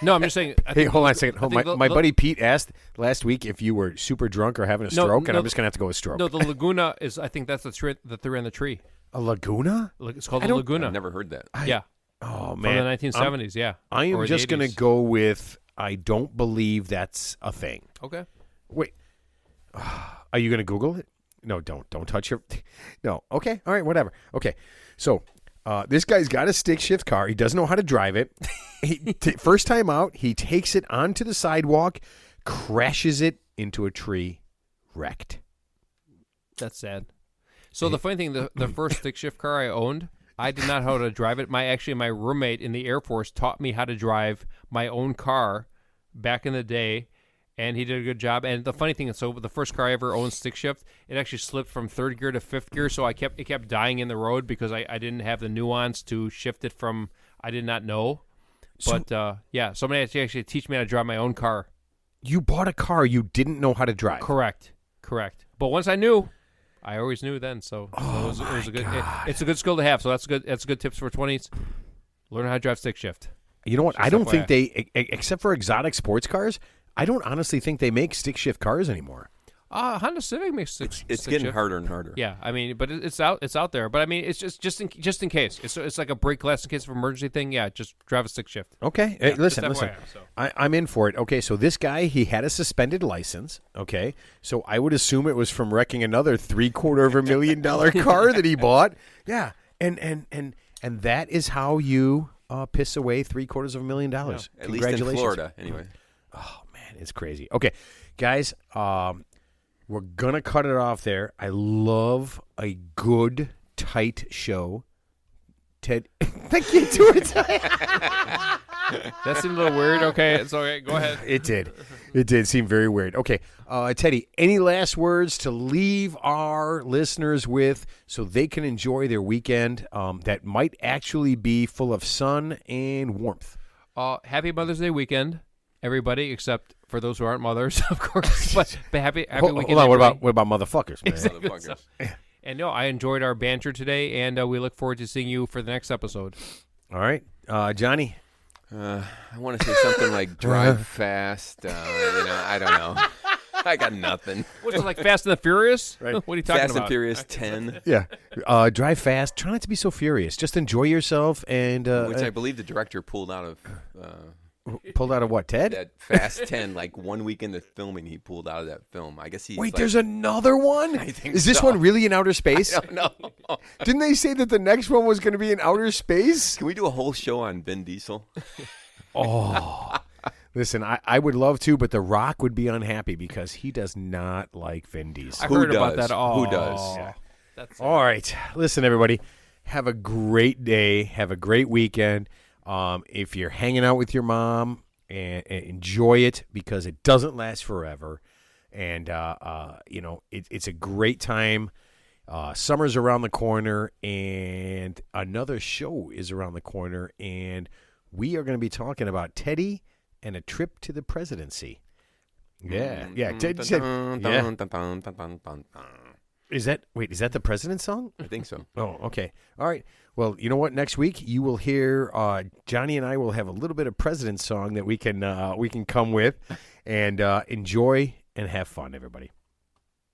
No, I'm just saying. Hey, hold on a second. I think My buddy Pete asked last week if you were super drunk or having a stroke, and I'm just going to have to go with stroke. No, the Laguna is, I think that's the 3 on the tree. A Laguna? It's called the Laguna. I've never heard that. Yeah. Oh, from man. the 1970s. Yeah, I am Or the just going to 80s. go with I don't believe that's a thing. Okay. Wait. Are you going to Google it? No, don't. Don't touch your... No. Okay. All right. Whatever. Okay. So this guy's got a stick shift car. He doesn't know how to drive it. First time out, he takes it onto the sidewalk, crashes it into a tree, wrecked. That's sad. So the funny thing, the first stick shift car I owned, I did not know how to drive it. My roommate in the Air Force taught me how to drive my own car back in the day, and he did a good job. And the funny thing is, so the first car I ever owned stick shift, it actually slipped from third gear to fifth gear, so it kept dying in the road because I didn't have the nuance to shift it from. I did not know. But yeah, somebody had to actually teach me how to drive my own car. You bought a car you didn't know how to drive. Correct. But once I knew, I always knew then. So it was a good. It's a good skill to have. So that's good. That's good tips for 20s. Learn how to drive stick shift. You know what? Just I don't FYI. think they, except for exotic sports cars, I don't honestly think they make stick shift cars anymore. Honda Civic makes stick It's stick getting shift. harder and harder. Yeah, I mean, but it's out there. But I mean, it's just in case. It's like a brake glass in case of emergency thing. Yeah, just drive a stick shift. Okay, Yeah, listen. just FYI, so. I'm in for it. Okay, so this guy, he had a suspended license. Okay, so I would assume it was from wrecking another $750,000 car that he bought. Yeah, and that is how you piss away $750,000. At least in Congratulations. Florida, anyway. Oh man, it's crazy. Okay, guys, we're gonna cut it off there. I love a good, tight show. Ted, thank you to it. That seemed a little weird. Okay, it's okay. Go ahead. It did seem very weird. Okay, Teddy, any last words to leave our listeners with so they can enjoy their weekend that might actually be full of sun and warmth? Happy Mother's Day weekend, everybody, except for those who aren't mothers, of course. But happy Hold weekend. on, everybody. what about motherfuckers, man? Motherfuckers. And no, I enjoyed our banter today, and we look forward to seeing you for the next episode. All right, Johnny. I want to say something like drive fast. I don't know. I got nothing. What's it like, Fast and the Furious? Right. What are you talking Fast about? and Furious 10, Yeah, drive fast. Try not to be so furious. Just enjoy yourself and which I believe the director pulled out of pulled out of what, Ted? that Fast 10. Like 1 week into filming, he pulled out of that film. I guess he's Wait, like, there's another one? I think Is this so. one really in outer space? I don't know. Didn't they say that the next one was going to be in outer space? Can we do a whole show on Vin Diesel? Oh. Listen, I would love to, but The Rock would be unhappy because he does not like Vin Diesel. I Who heard about does? that. Who Oh, does? Yeah. That's All right. Listen, everybody. Have a great day. Have a great weekend. If you're hanging out with your mom, and enjoy it because it doesn't last forever. And, it's a great time. Summer's around the corner, and another show is around the corner. And we are going to be talking about Teddy and a trip to the presidency. Yeah. Teddy said, yeah. Is that the president's song? I think so. Oh, okay. All right. Well, you know what? Next week you will hear Johnny and I will have a little bit of president's song that we can come with and enjoy and have fun, everybody.